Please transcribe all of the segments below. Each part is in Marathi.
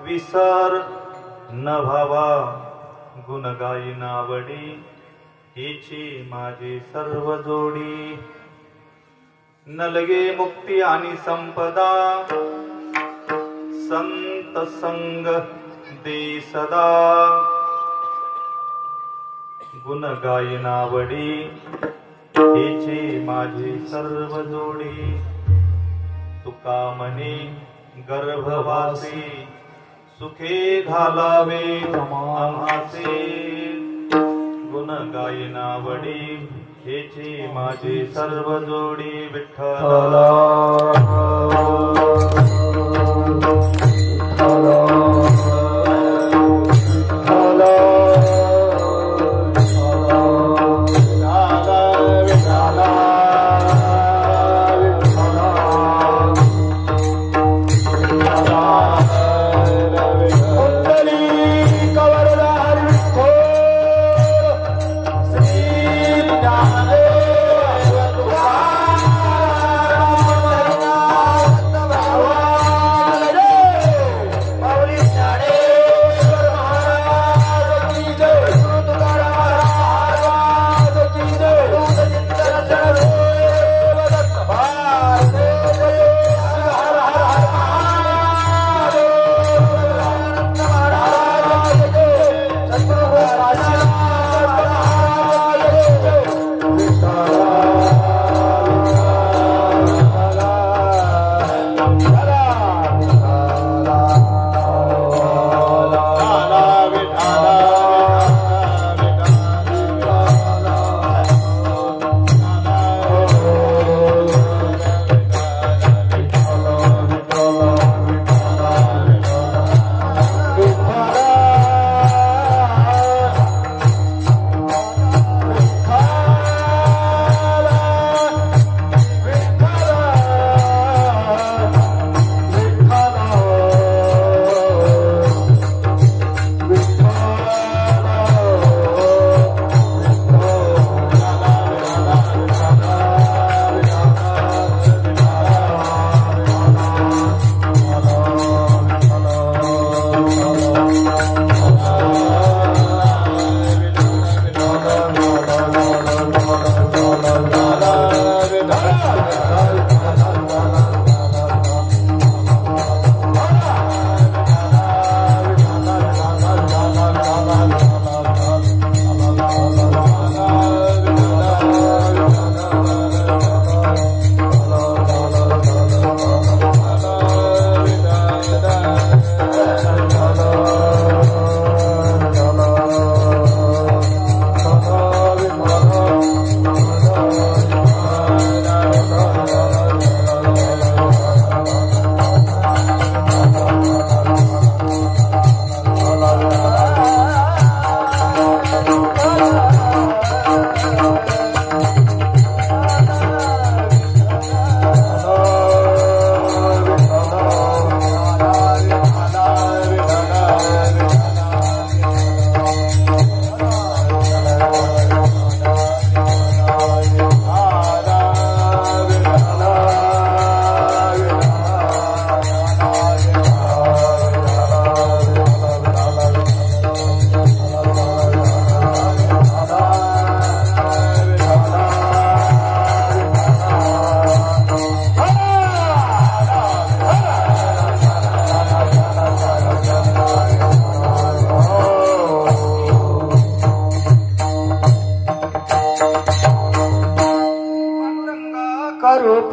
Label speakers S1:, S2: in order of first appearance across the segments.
S1: विसर न भावा गुण गायी नावडी हिची माझी सर्व जोडी न लगे मुक्ती आणि संपदा संत संग दे सदा गुण गायी नावडी हिची माझी सर्व जोडी तुका म्हणे गर्भवासी सुखे घालावे आम्हाचे गुण गायी नावडी हेची माझी सर्व जोडी विठ्ठला
S2: Hallelujah.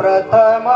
S2: प्रथम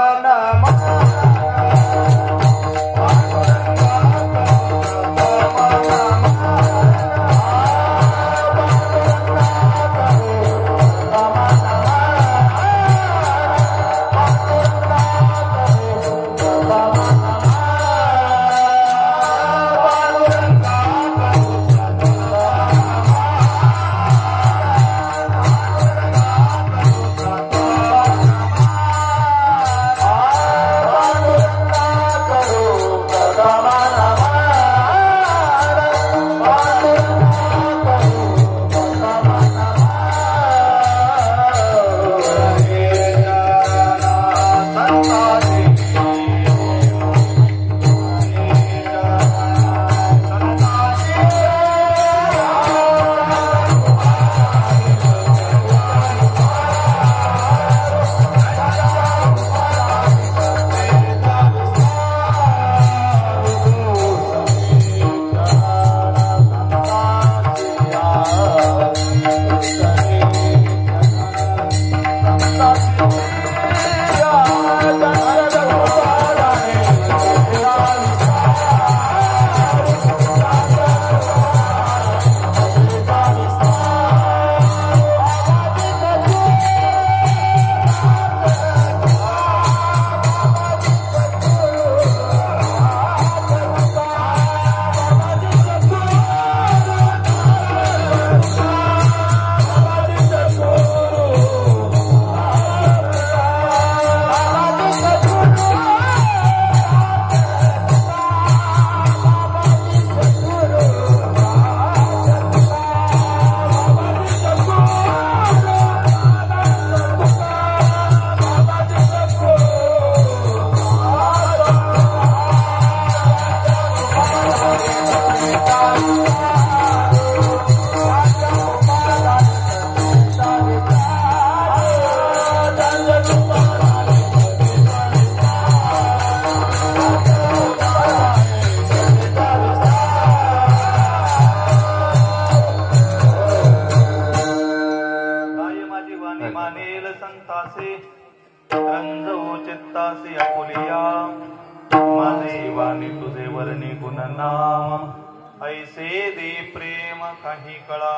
S1: ऐसे दे प्रेम काही कळा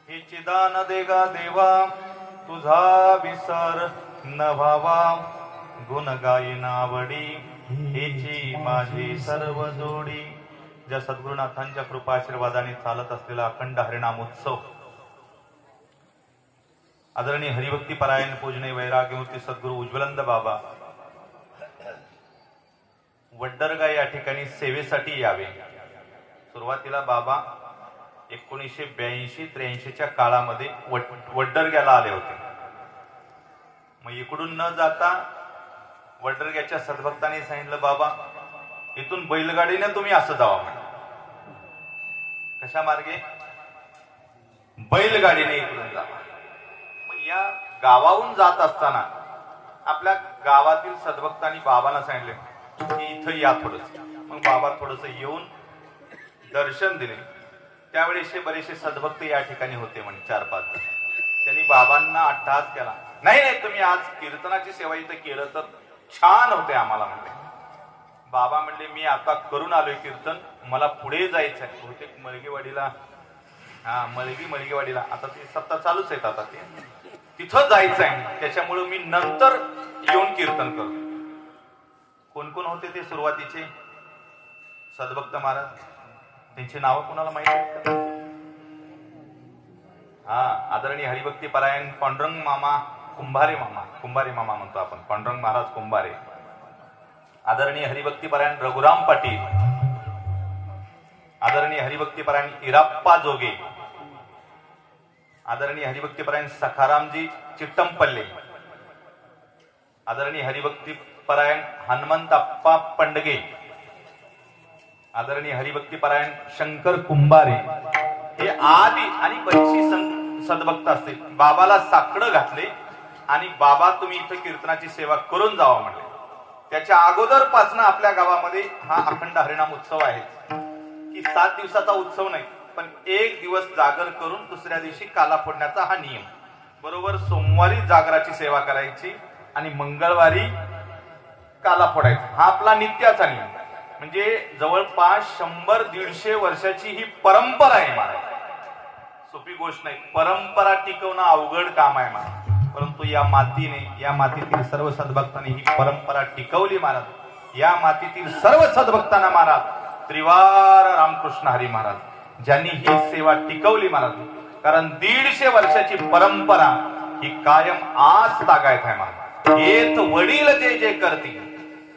S1: हे चिदान देगा देवा तुझा विसर न व्हावा गुण गायन आवडी हेची माझी सर्व जोडी. ज्या सद्गुरुनाथांच्या कृपा आशीर्वादाने चालत असलेला अखंड हरिनाम उत्सव आदरणीय हरिभक्ती परायण पूजनीय वैराग्यमूर्ती सद्गुरू उज्ज्वलंद बाबा वड्डरगा या ठिकाणी सेवेसाठी यावे. सुरुवातीला बाबा 1982-83च्या काळामध्ये वड्डरग्याला आले होते. मग इकडून न जाता वड्डरग्याच्या सद्भक्तांनी सांगितलं बाबा इथून बैलगाडीने तुम्ही असं जावा म्हणे. कशा मार्गे? बैलगाडीने इकडून जावा. मग या गावाहून जात असताना आपल्या गावातील सद्भक्तांनी बाबांना सांगितले की इथं या थोडस. मग बाबा थोडस येऊन दर्शन दिले. त्यावेळेस बरेचसे सद्भक्त या ठिकाणी होते म्हणे 4-5 जण. त्यांनी बाबांना अट्टहास केला, नाही नाही तुम्ही आज कीर्तनाची सेवा इथं केलं तर छान होते आम्हाला म्हणले. बाबा म्हणले मी आता करून आलोय कीर्तन, मला पुढे जायचं आहे. बहुतेक मलगेवाडीला मलगेवाडीला आता ते सप्ताह चालूच आहेत, आता ते तिथं जायचं आहे. त्याच्यामुळे मी नंतर येऊन कीर्तन करतो. कोण कोण होते ते सुरुवातीचे सद्भक्त महाराज? त्यांची नावं कोणाला माहिती आहेत? आदरणीय हरिभक्ती परायण पांडुरंग मामा कुंभारे मामा म्हणतो आपण, पांडुरंग महाराज कुंभारे. आदरणीय हरिभक्ती परायण रघुराम पाटील. आदरणीय हरिभक्ती परायण इराप्पा जोगे. आदरणीय हरिभक्ती परायण सखारामजी चिट्टमपल्ले. आदरणीय हरिभक्ती परायण हनुमंतप्पा पंडगे. आदरणीय हरिभक्ती परायण शंकर कुंभारे. हे आदी आणि बरीचशी सद्भक्त असते. बाबाला साकडं घातले आणि बाबा तुम्ही इथं कीर्तनाची सेवा करून जावा म्हणले. त्याच्या अगोदरपासून आपल्या गावामध्ये हा अखंड हरिनाम उत्सव आहे की 7 दिवसाचा उत्सव नाही, पण 1 दिवस जागर करून दुसऱ्या दिवशी काला फोडण्याचा हा नियम. बरोबर सोमवारी जागराची सेवा करायची आणि मंगळवारी काला फोडायचा. हा आपला नित्याचा नियम. म्हणजे जवळपास 100-150 वर्षाची ही परंपरा आहे महाराज. सोपी गोष्ट नाही. परंपरा टिकवणं अवघड काम आहे महाराज. परंतु या मातीतील सर्व सद्भक्तांनी ही परंपरा टिकवली महाराज. या मातीतील सर्व सद्भक्तांना महाराज त्रिवार रामकृष्ण हरी महाराज ज्यांनी ही सेवा टिकवली महाराज. कारण 150 वर्षाची परंपरा ही कायम आज तागायत आहे महाराज. हेत वडील जे जे करती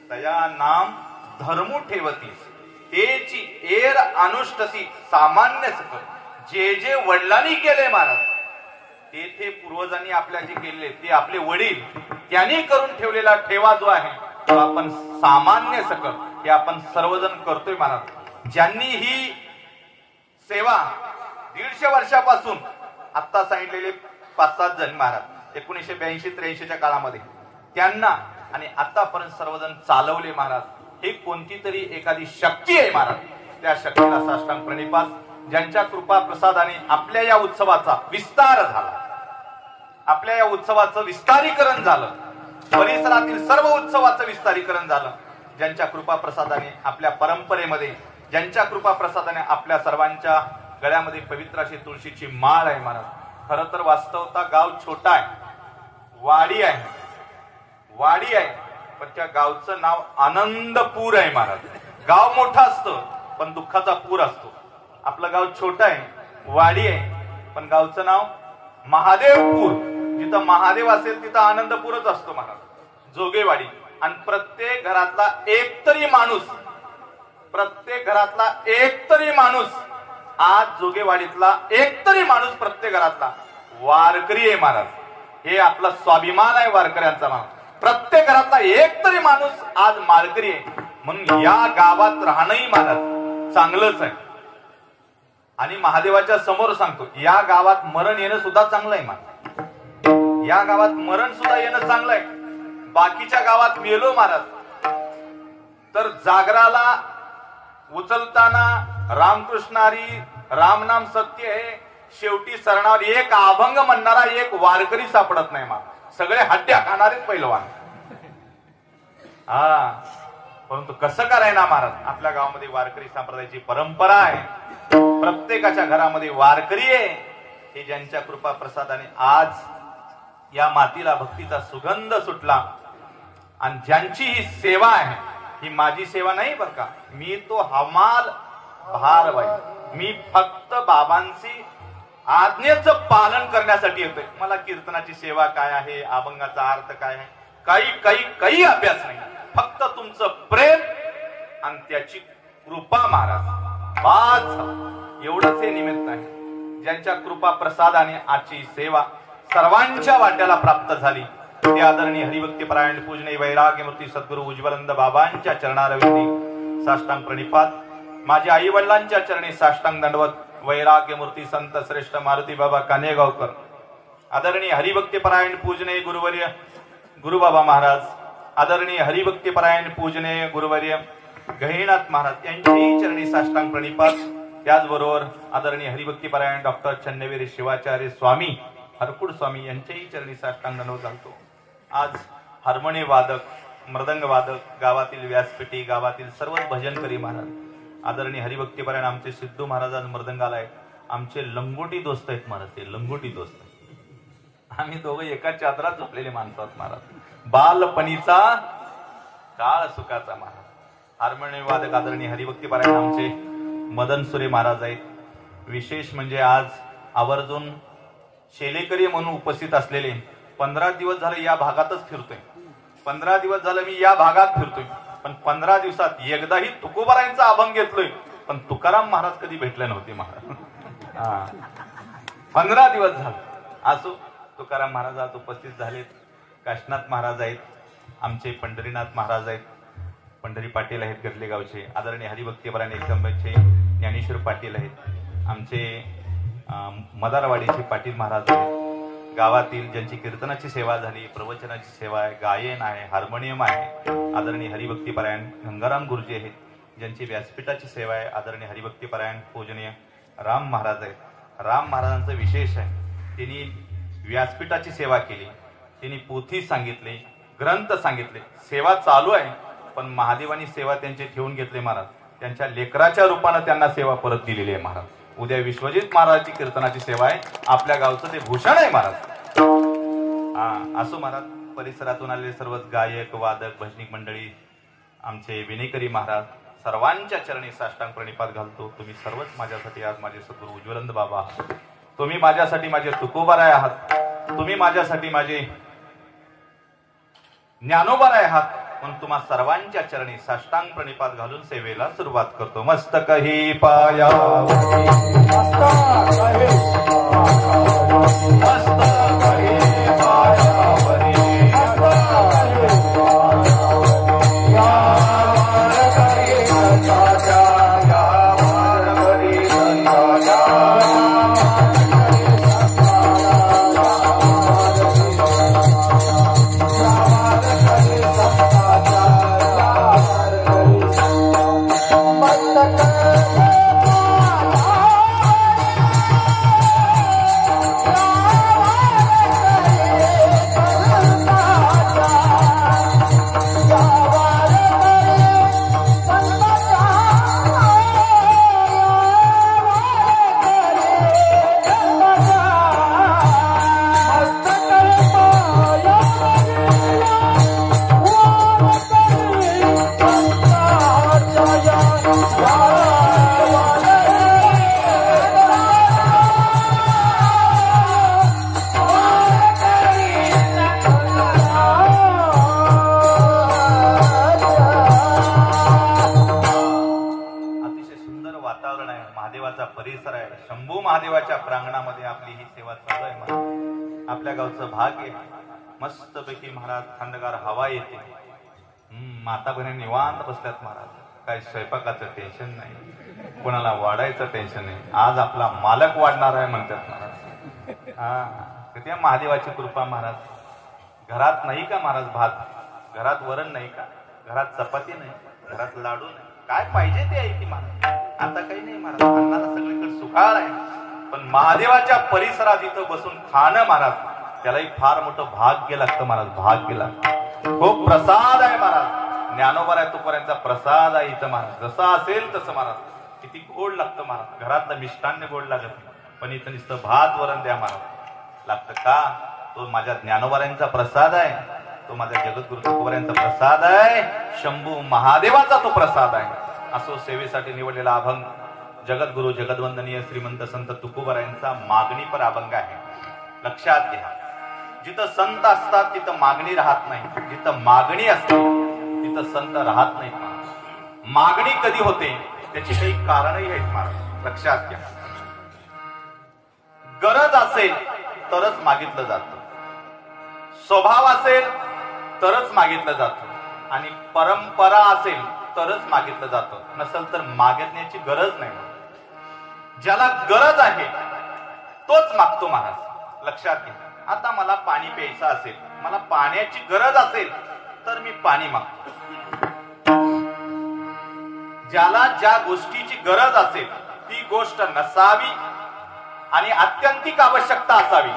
S1: तया नाम धर्मू ठेवतीस तेची एर अनुष्ठसी सामान्य सकल. जे जे वडिलांनी केले महाराज ते पूर्वजांनी आपल्या जे केले ते आपले वडील त्यांनी करून ठेवलेला ठेवा जो आहे तो आपण सामान्य सकल हे आपण सर्वजण करतोय महाराज. ज्यांनी ही सेवा 150 वर्षापासून आता सांगितलेले 5-7 जण महाराज 1982-83 काळामध्ये त्यांना आणि आतापर्यंत सर्वजण चालवले महाराज. हे कोणती तरी एखादी शक्ती आहे महाराज. त्या शक्तीला साष्टांग प्रणिपात. ज्यांच्या कृपा प्रसादाने आपल्या या उत्सवाचा विस्तार झाला. आपल्या या उत्सवाचं विस्तारीकरण झालं. परिसरातील सर्व उत्सवाचं विस्तारीकरण झालं. ज्यांच्या कृपा प्रसादाने आपल्या परंपरेमध्ये ज्यांच्या कृपा प्रसादाने आपल्या सर्वांच्या गळ्यामध्ये पवित्र अशी तुळशीची माळ आहे महाराज. खरं तर वास्तवता गाव छोटा आहे. वाडी आहे पण त्या गावचं नाव आनंदपूर आहे महाराज. गाव मोठं असतं पण दुःखाचा पूर असतो. आपलं गाव छोटं आहे, वाडी आहे, पण गावचं नाव महादेवपूर. जिथं महादेव असेल तिथं आनंदपूरच असतो महाराज. जोगेवाडी. आणि प्रत्येक घरातला एक तरी माणूस आज जोगेवाडीतला एक तरी माणूस प्रत्येक घरातला वारकरी आहे महाराज. हे आपला स्वाभिमान आहे वारकऱ्यांचा महाराज. प्रत्येक घरातला एक तरी माणूस आज माळकरी आहे. म्हणून या गावात राहणंही महाराज चांगलंच आहे. आणि महादेवाच्या समोर सांगतो या गावात मरण येणं सुद्धा चांगलं आहे महाराज. या गावात मरण सुद्धा येणं चांगलं आहे. बाकीच्या गावात मेलो महाराज तर जागराला उचलताना रामकृष्णारी रामनाम सत्य आहे. शेवटी सरणावर एक अभंग म्हणणारा एक वारकरी सापडत नाही महाराज. सगळे हड्ड्या खाणारेच पहिलवान. परंतु कसं करायना महाराज. आपल्या गावामध्ये वारकरी संप्रदायाची परंपरा आहे. प्रत्येकाच्या घरामध्ये वारकरी आहे. हे ज्यांच्या कृपा प्रसादाने आज या मातीला भक्तीचा सुगंध सुटला. आणि ज्यांची ही सेवा आहे ही माझी सेवा नाही बर का. मी तो हमाल भारवाई. मी फक्त बाबांची आज्ञेचं पालन करण्यासाठी येतोय. मला कीर्तनाची सेवा काय आहे, अभंगाचा अर्थ काय आहे, काही अभ्यास नाही. फक्त तुमचं प्रेम आणि त्याची कृपा महाराज. बाज एवढंच हे निमित्त आहे. ज्यांच्या कृपा प्रसादाने आजची सेवा सर्वांच्या वाट्याला प्राप्त झाली ते आदरणीय हरिभक्तीपरायण पूजनीय वैराग्यमूर्ती सद्गुरू उज्ज्वलंद बाबांच्या चरणारविंदी साष्टांग प्रणिपात. माझ्या आई वडिलांच्या चरणी साष्टांग दंडवत. वैराग्यमूर्ती संत श्रेष्ठ मारुती बाबा कानेगावकर. आदरणीय हरिभक्तीपरायण पूजनीय गुरुवर्य गुरुबाबा महाराज. आदरणीय हरिभक्तीपरायण पूजनीय गुरुवर्य गहिनाथ महाराज यांच्याही चरणी साष्टांग प्रणिपात. त्याचबरोबर आदरणीय हरिभक्तीपरायण डॉक्टर चन्नवीर शिवाचार्य स्वामी हरकुड स्वामी यांच्याही चरणी साष्टांग दंडवत घालतो. आज हार्मोनी वादक, मृदंग वादक, गावातील व्यासपीठी, गावातील सर्व भजनकरी महाराज, आदरणीय हरिभक्तीपरायण आमचे सिद्धू महाराज आज मृदंगाला आहेत. आमचे लंगोटी दोस्त आहेत महाराज. ते लंगोटी दोस्त. आम्ही दोघं एका चादरात झोपलेले माणसं आहोत महाराज. बालपणीचा काळ सुखाचा महाराज. हार्मोनी वादक आदरणीय हरिभक्तीपरायण आमचे मदन सुरे महाराज आहेत. विशेष म्हणजे आज आवर्जून शेलेकरी म्हणून उपस्थित असलेले 15 दिवस झाले या भागातच फिरतोय. 15 दिवस झाले मी या भागात फिरतोय. पण 15 दिवसात एकदाही तुकोबारायांचा अभंग घेतलोय पण तुकाराम महाराज कधी भेटले नव्हते महाराज. 15 दिवस झाले. असो तुकाराम महाराज आज उपस्थित झालेत. काशनाथ महाराज आहेत. आमचे पंढरीनाथ महाराज आहेत. पंढरी पाटील आहेत गडले गावचे. आदरणीय हरिभक्तीपरायण एकदंबचे ज्ञानेश्वर पाटील आहेत. आमचे मदारवाडीचे पाटील महाराज आहेत. गावातील ज्यांची कीर्तनाची सेवा झाली, प्रवचनाची सेवा आहे, गायन आहे, हार्मोनियम आहे, आदरणीय हरिभक्तीपरायण गंगाराम गुरुजी आहेत. ज्यांची व्यासपीठाची सेवा आहे, आदरणीय हरिभक्तीपरायण पूजनीय राम महाराज आहेत. राम महाराजांचं विशेष आहे. त्यांनी व्यासपीठाची सेवा केली. त्यांनी पोथी सांगितली, ग्रंथ सांगितले. सेवा चालू आहे, पण महादेवानी सेवा त्यांची ठेवून घेतली महाराज. त्यांच्या लेकराच्या रूपानं त्यांना सेवा परत दिलेली आहे महाराज. उद्या विश्वजित महाराजांची कीर्तनाची सेवा आहे. आपल्या गावचं ते भूषण आहे महाराज. हा असो महाराज. परिसरातून आलेले सर्वच गायक, वादक, भजनिक मंडळी, आमचे विनेकरी महाराज, सर्वांच्या चरणी साष्टांग प्रणिपात घालतो. तुम्ही सर्वच माझ्यासाठी आज माझे सद्गुरू उज्ज्वलंद बाबा, तुम्ही माझ्यासाठी माझे तुकोबाराय आहात, तुम्ही माझ्यासाठी माझे ज्ञानोबाराय आहात. म्हणून तुम्हा सर्वांच्या चरणी साष्टांग प्रणिपात घालून सेवेला सुरुवात करतो. मस्तक ही पाया परिसर आहे. शंभू महादेवाच्या प्रांगणामध्ये आपली ही सेवा चालू आहे महाराज. आपल्या गावचं भाग्य मस्तपैकी महाराज. थंडगार हवा येते. माता बहिणी निवांत बसल्यात महाराज. काही स्वयंपाकाचं टेन्शन नाही, कोणाला वाढायचं टेन्शन नाही. आज आपला मालक वाढणार आहे म्हणतात महाराज. हा त्या महादेवाची कृपा महाराज. घरात नाही का महाराज भात, घरात वरण नाही का, घरात चपाती नाही, घरात लाडू नाही, काय पाहिजे ते आहे की महाराज. आता काही नाही महाराज, अन्नाला सगळीकडे सुखाळ आहे. पण महादेवाच्या परिसरात इथं बसून खाणं महाराज, त्यालाही फार मोठं भाग्य लागतं महाराज. भाग्य लागतं. खूप प्रसाद आहे महाराज. ज्ञानोबा आहे तुकोबारायांचा प्रसाद आहे इथं महाराज. जसा असेल तसं महाराज. किती गोड लागतं महाराज. घरातलं मिष्टान्न गोड लागत नाही, पण इथं नुसतं भात वरण द्या महाराज. लागतं का? तो माझ्या ज्ञानोबारायांचा प्रसाद आहे, तो माझ्या जगद्गुरु तुकोबारायांचा प्रसाद आहे, शंभू महादेवाचा तो प्रसाद आहे. असो सेवेसाठी निवडलेला अभंग जगद्गुरु जगदवंदनीय श्रीमंत संत तुकोबारायांचा मागणी पर अभंग आहे. लक्षात घ्या, जिथं संत असतात तिथं मागणी राहत नाही, जिथं मागणी असते तिथं संत राहत नाही. मागणी कधी होते त्याची काही कारणही आहेत महाराज. लक्षात घ्या, गरज असेल तरच मागितलं जातं, स्वभाव असेल तरच मागितलं जातं, आणि परंपरा असेल तरच मागितलं जातं. नसेल तर मागण्याची गरज नाही. ज्याला गरज आहे तोच मागतो महाराज. लक्षात घ्या, आता मला पाणी प्यायचं असेल, मला पाण्याची गरज असेल तर मी पाणी मागतो. ज्याला ज्या गोष्टीची गरज असेल ती गोष्ट नसावी आणि आत्यंतिक आवश्यकता असावी,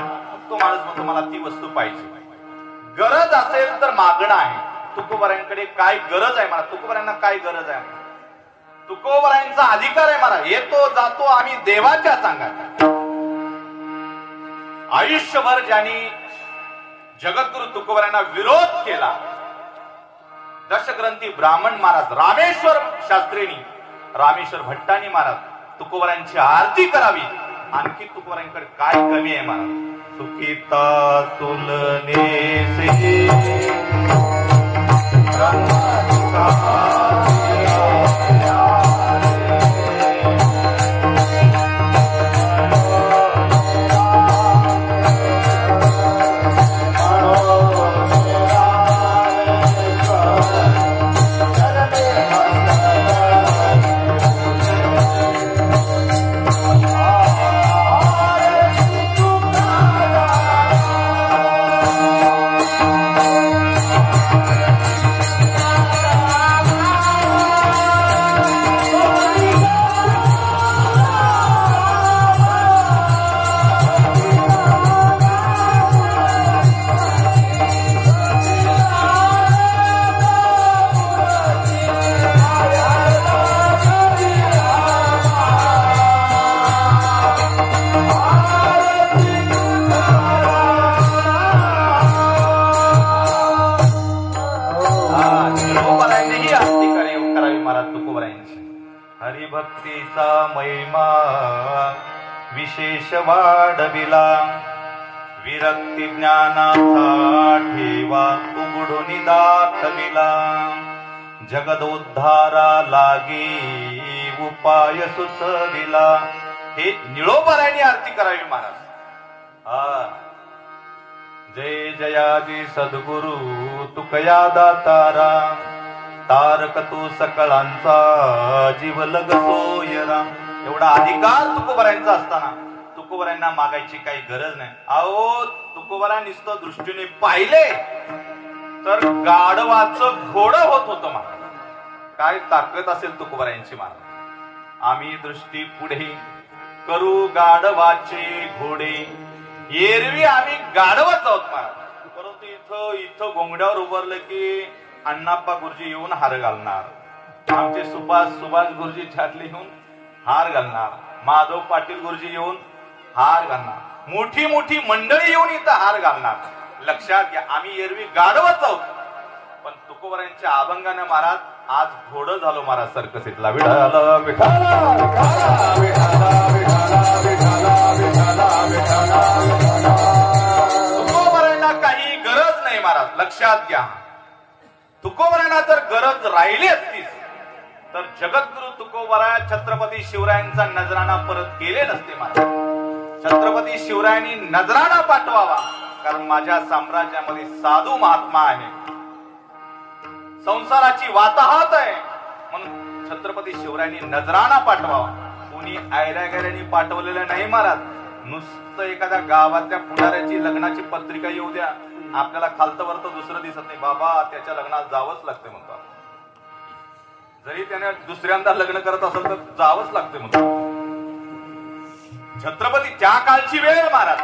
S1: तो माणूस म्हणतो मला ती वस्तू पाहिजे. गरज असेल तर मागणं आहे. तुकोबारायांकडे काय गरज आहे मला, तुकोबारायांना काय गरज आहे, तुकोबारायांचा अधिकार आहे मला. येतो जातो आम्ही देवाच्या सांगात. आयुष्यभर ज्यांनी जगद्गुरु तुकोबारायांना विरोध केला, दशग्रंथी ब्राह्मण महाराज रामेश्वर शास्त्रींनी, रामेश्वर भट्टांनी महाराज तुकोबारायांची आरती करावी. आणखी तुकोबारायांकडे काय कमी आहे महाराज. सुखिता तुलने से निळोबारायांनीही आरती करावी महाराज तुकोबारायांची. हरिभक्तीचा महिमा विशेष वाढविला, विरक्ती ज्ञानाचा ठेवा उघडून दाखविला, जगदोद्धारा लागी उपाय सुचविला. हे निळोबारायांनी आरती करावी महाराज. जय जयाजी सद्गुरु तुकया दातारा, तारक तू सकळांचा जीव लग सोयरा. एवढा अधिकार तुकोबारायांचा असताना तुकोबारायांना मागायची काही गरज नाही. अहो तुकोबारा नुसतं दृष्टीने पाहिले तर गाढवाचं घोडं होत होतं महाराज. काय ताकद असेल तुकोबारायांची महाराज. आम्ही दृष्टी पुढे करू गाढवाचे घोडे, एरवी आम्ही गाढवच आहोत महाराज. परंतु इथं घोंगड्यावर उभारलं की अण्णाप्पा गुरुजी येऊन हार घालणार, आमचे सुभाष गुरुजी छाटले येऊन हार घालणार, माधव पाटील गुरुजी येऊन हार घालणार, मोठी मोठी मंडळी येऊन इथं हार घालणार. लक्षात घ्या आम्ही एरवी गाढवच आहोत. पण तुकोबारायांच्या अभंगाने महाराज आज घोडं झालो महाराज सर्कसीतला. विठाला विठाला विठाला विठाला विठाला विठाला विठाला. तुकोबारायांना काही गरज नाही महाराज. लक्षात घ्या तुकोबारायांना जर गरज राहिली असतीच तर जगद्गुरु तुकोबारा छत्रपती शिवरायांचा नजराणा परत केले नसते महाराज. छत्रपती शिवरायांनी नजराणा पाठवावा, कारण माझ्या साम्राज्यामध्ये साधू महात्मा आहे, संसाराची वाताहत आहे, म्हणून छत्रपती शिवरायांनी नजराणा पाठवावा. कोणी आयऱ्यागैऱ्यांनी पाठवलेलं नाही महाराज. नुसतं एखाद्या गावातल्या पुढाऱ्याची लग्नाची पत्रिका येऊ द्या, आपल्याला खालतं वरतं दुसरं दिसत नाही, बाबा त्याच्या लग्नात जावंच लागते म्हणतो. जरी त्याने दुसऱ्यांदा लग्न करत असेल तर जावंच लागते म्हणतो. छत्रपती त्या कालची वेळ महाराज,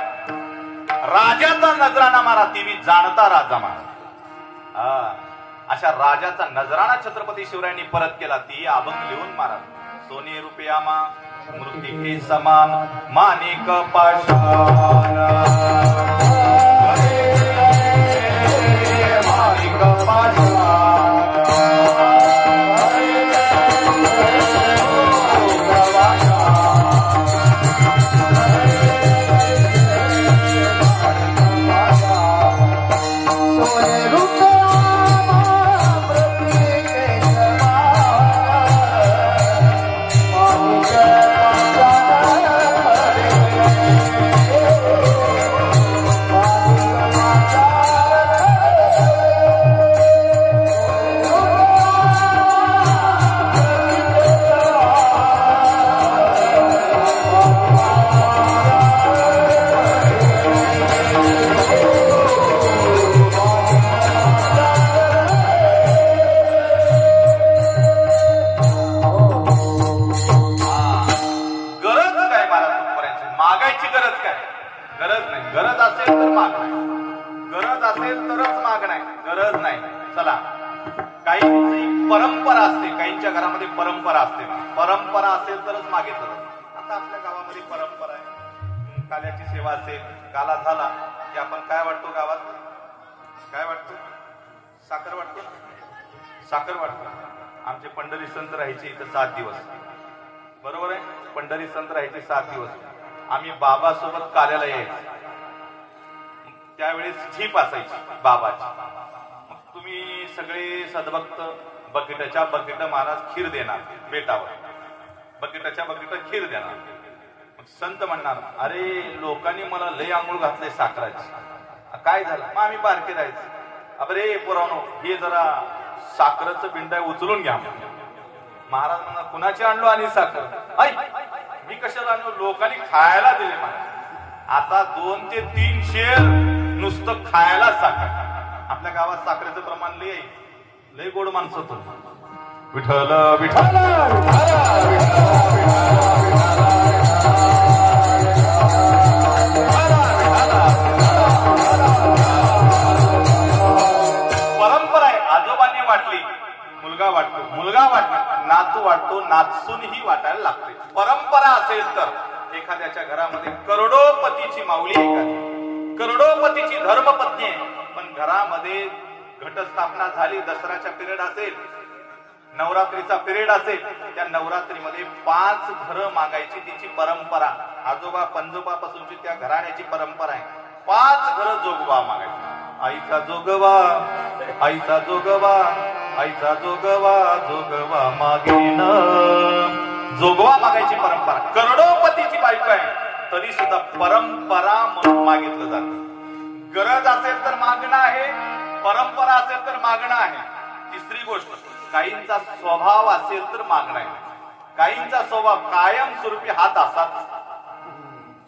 S1: राजाचा नजराणा महाराज, ती मी जाणता राजा महाराज. अशा राजाचा नजराणा छत्रपती शिवरायांनी परत केला. ती अभंग लिहून महाराज. सोने रुपयामा मृत्तिके समान माणिक पाषाण, माणिक पाषाण. परंपरा असेल तरच मागितलं. आता आपल्या गावामध्ये परंपरा आहे, काल्याची सेवा असेल, काला झाला की आपण काय वाटतो गावात, काय वाटतो, साखर वाटतो, साखर वाटतो. आमचे पंढरी संत राहायचे इथं 7 दिवस, बरोबर आहे, पंढरी संत राहायचे 7 दिवस. आम्ही बाबासोबत काल्याला यायचो. त्यावेळेस झीप असायची बाबाची. मग तुम्ही सगळे सद्भक्त बकेटाच्या बकेट महाराज खीर देणार बेटावर, बकेटाच्या बकेट खीर देणार. मग संत म्हणणार, अरे लोकांनी मला लय आंघोळ घातलंय साखराची, काय झालं. मग आम्ही बारके राहायचं, अरे पुरानो हे जरा साखरेचं बिंड उचलून घ्या. महाराज म्हणा, कुणाची आणलो आणि साखर, ऐ मी कशाला आणलो, लोकांनी खायला दिले महाराज. आता 2 ते 3 शेर नुसतं खायला साखर. आपल्या गावात साखरेचं प्रमाण लय गोड माणसं होतं. विठ्ठल विठ्ठल परंपरा आहे. आजोबांनी वाटली, मुलगा वाटतो, मुलगा वाटतो, नातू वाटतो, नातसूनही वाटायला लागते. परंपरा असेल तर एखाद्याच्या घरामध्ये करोडोपतीची माऊली, एखादी करोडोपतीची धर्मपत्नी आहे, पण घरामध्ये घटस्थापना झाली, दसऱ्याच्या पिरियड असेल, नवरात्रीचा पिरियड असेल, त्या नवरात्रीमध्ये 5 घरं मागायची तिची परंपरा, आजोबा पंजोबा पासूनची त्या घराण्याची परंपरा आहे. 5 घरं जोगवा मागायची. आईचा जोगवा, आईचा जोगवा, आईचा जोगवा, जोगवा मागेन. जोगवा मागायची परंपरा. करोडोपतीची बायको आहे तरी सुद्धा परंपरा म्हणून मागितलं जातं. गरज असेल तर मागणं आहे, परंपरा असेल तर मागणं आहे. तिसरी गोष्ट, काहींचा स्वभाव असेल तर मागणं आहे. काहींचा स्वभाव कायमस्वरूपी हात असाच.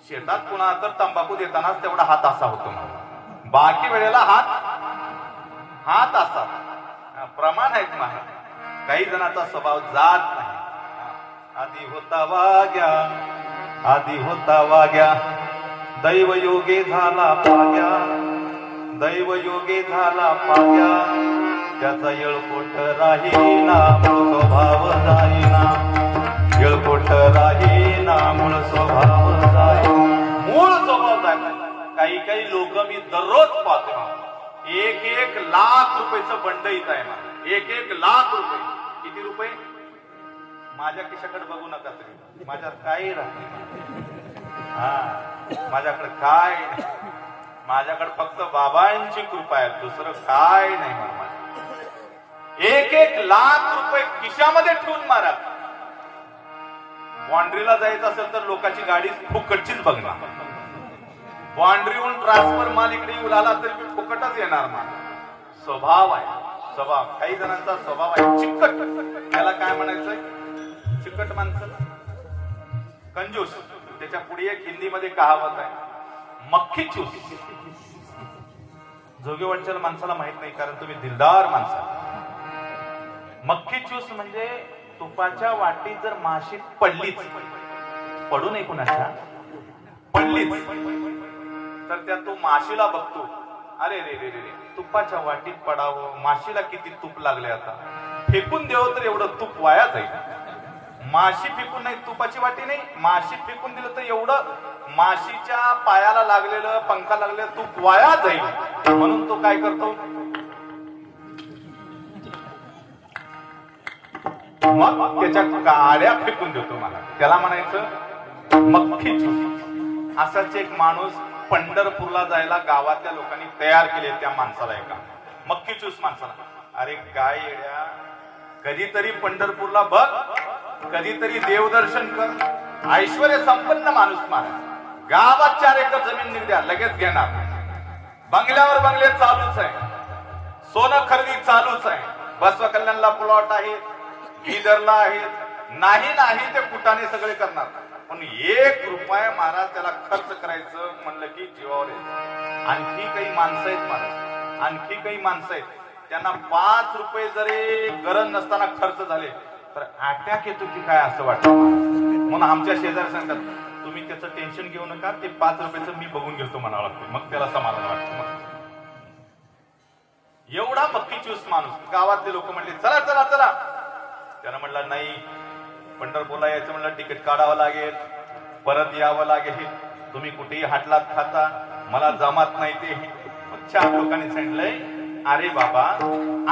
S1: शेतात कुणा तर तंबाखू देतानाच तेवढा हात असा होतो, बाकी वेळेला हात असा. प्रमाण आहेत माहे. काही जणांचा स्वभाव जात नाही. आधी होता वाग्या, आधी होता वाग्या, दैव योगे झाला पाग्या, दैव योगे झाला पाग्या, त्याचा येळकोट राहीना, मूळ स्वभाव जाईना, येळकोट राहीना, मूळ स्वभाव जाईना, मूळ स्वभाव जाईना. काही काही लोक मी दररोज पाहतो, 1-1 लाख रुपयाचं बंड इथं आहे ना, 1-1 लाख रुपये. किती रुपये? माझ्या खिशाकडे बघू नका तुम्ही, माझ्यात काही राहते. हा, माझ्याकडे काय नाही, माझ्याकडे फक्त बाबांची कृपा आहे, दुसरं काय नाही. मला 1-1 लाख रुपये खिशामध्ये ठेवून मारा. बाँड्रीला जायचं असेल तर लोकांची गाडी फुकटचीच बघणार. बाँड्रीहून ट्रान्सफर माल इकडे येऊ लागला तरी फुकटच येणार माल. स्वभाव आहे, स्वभाव. काही जणांचा स्वभाव आहे चिकट. त्याला काय म्हणायचंय? चिकट माणसं, कंजूस. त्याच्या पुढे एक हिंदीमध्ये कहावत आहे, मक्खी चूस. जोगेवाडच्या माणसाला माहित नाही, कारण तुम्ही दिलदार माणसा. मक्खी चूस म्हणजे तुपाच्या वाटीत जर माशी पडलीच, पडू नये कुणाच्या, पडलीच तर त्या तो माशीला बघतो, अरे रे रे रे रे, तुपाच्या वाटीत पडावं, माशीला किती तूप लागले, आता फेकून देव तर एवढं तूप वाया जाईल. माशी फेकून नाही, तुपाची वाटी नाही, माशी फेकून दिलं तर एवढं माशीच्या पायाला लागलेलं, पंखा लागलेलं तूप वाया जाईल. म्हणून तो काय करतो, मग त्याच्या गाड्या फेकून देतो. मला त्याला म्हणायचं मक्खी चूस. असाच एक माणूस पंढरपूरला जायला गावातल्या लोकांनी तयार केले त्या माणसाला, एका मक्खी चूस माणसाला. अरे काय येड्या, कधीतरी पंढरपूरला बघ, कधीतरी देवदर्शन कर. ऐश्वर्य संपन्न माणूस मारा, गावात 4 एकर जमीन निघद्या, लगेच घेणार. बंगल्यावर बंगले चालूच आहे, सोनं खरेदी चालूच आहे. बसव कल्याणला प्लॉट आहेत, बिदरला आहेत, नाही नाही ते कुटाने सगळे करणार. पण 1 रुपया महाराज त्याला खर्च करायचं म्हणलं की जीवावर येत. आणखी काही माणसं आहेत महाराज, आणखी काही माणसं आहेत, त्यांना 5 रुपये जरी गरज नसताना खर्च झाले तर अटॅक येतो की काय असं वाटतं. म्हणून आमच्या शेजारी सांगतात, तुम्ही त्याचं टेन्शन घेऊ नका, ते 5 रुपयाचं मी बघून घेतो म्हणावं लागतं, मग त्याला समाधान वाटतं. एवढा मक्खी चूस माणूस. गावातले लोक म्हणले चला चला चला, त्यानं म्हणलं नाही, पंढरपूरला यायचं म्हणलं तिकीट काढावं लागेल, परत यावं लागेल, तुम्ही कुठेही हाटलात खाता, मला जमात नाही ते. मग 4 लोकांनी सांगितलंय, अरे बाबा,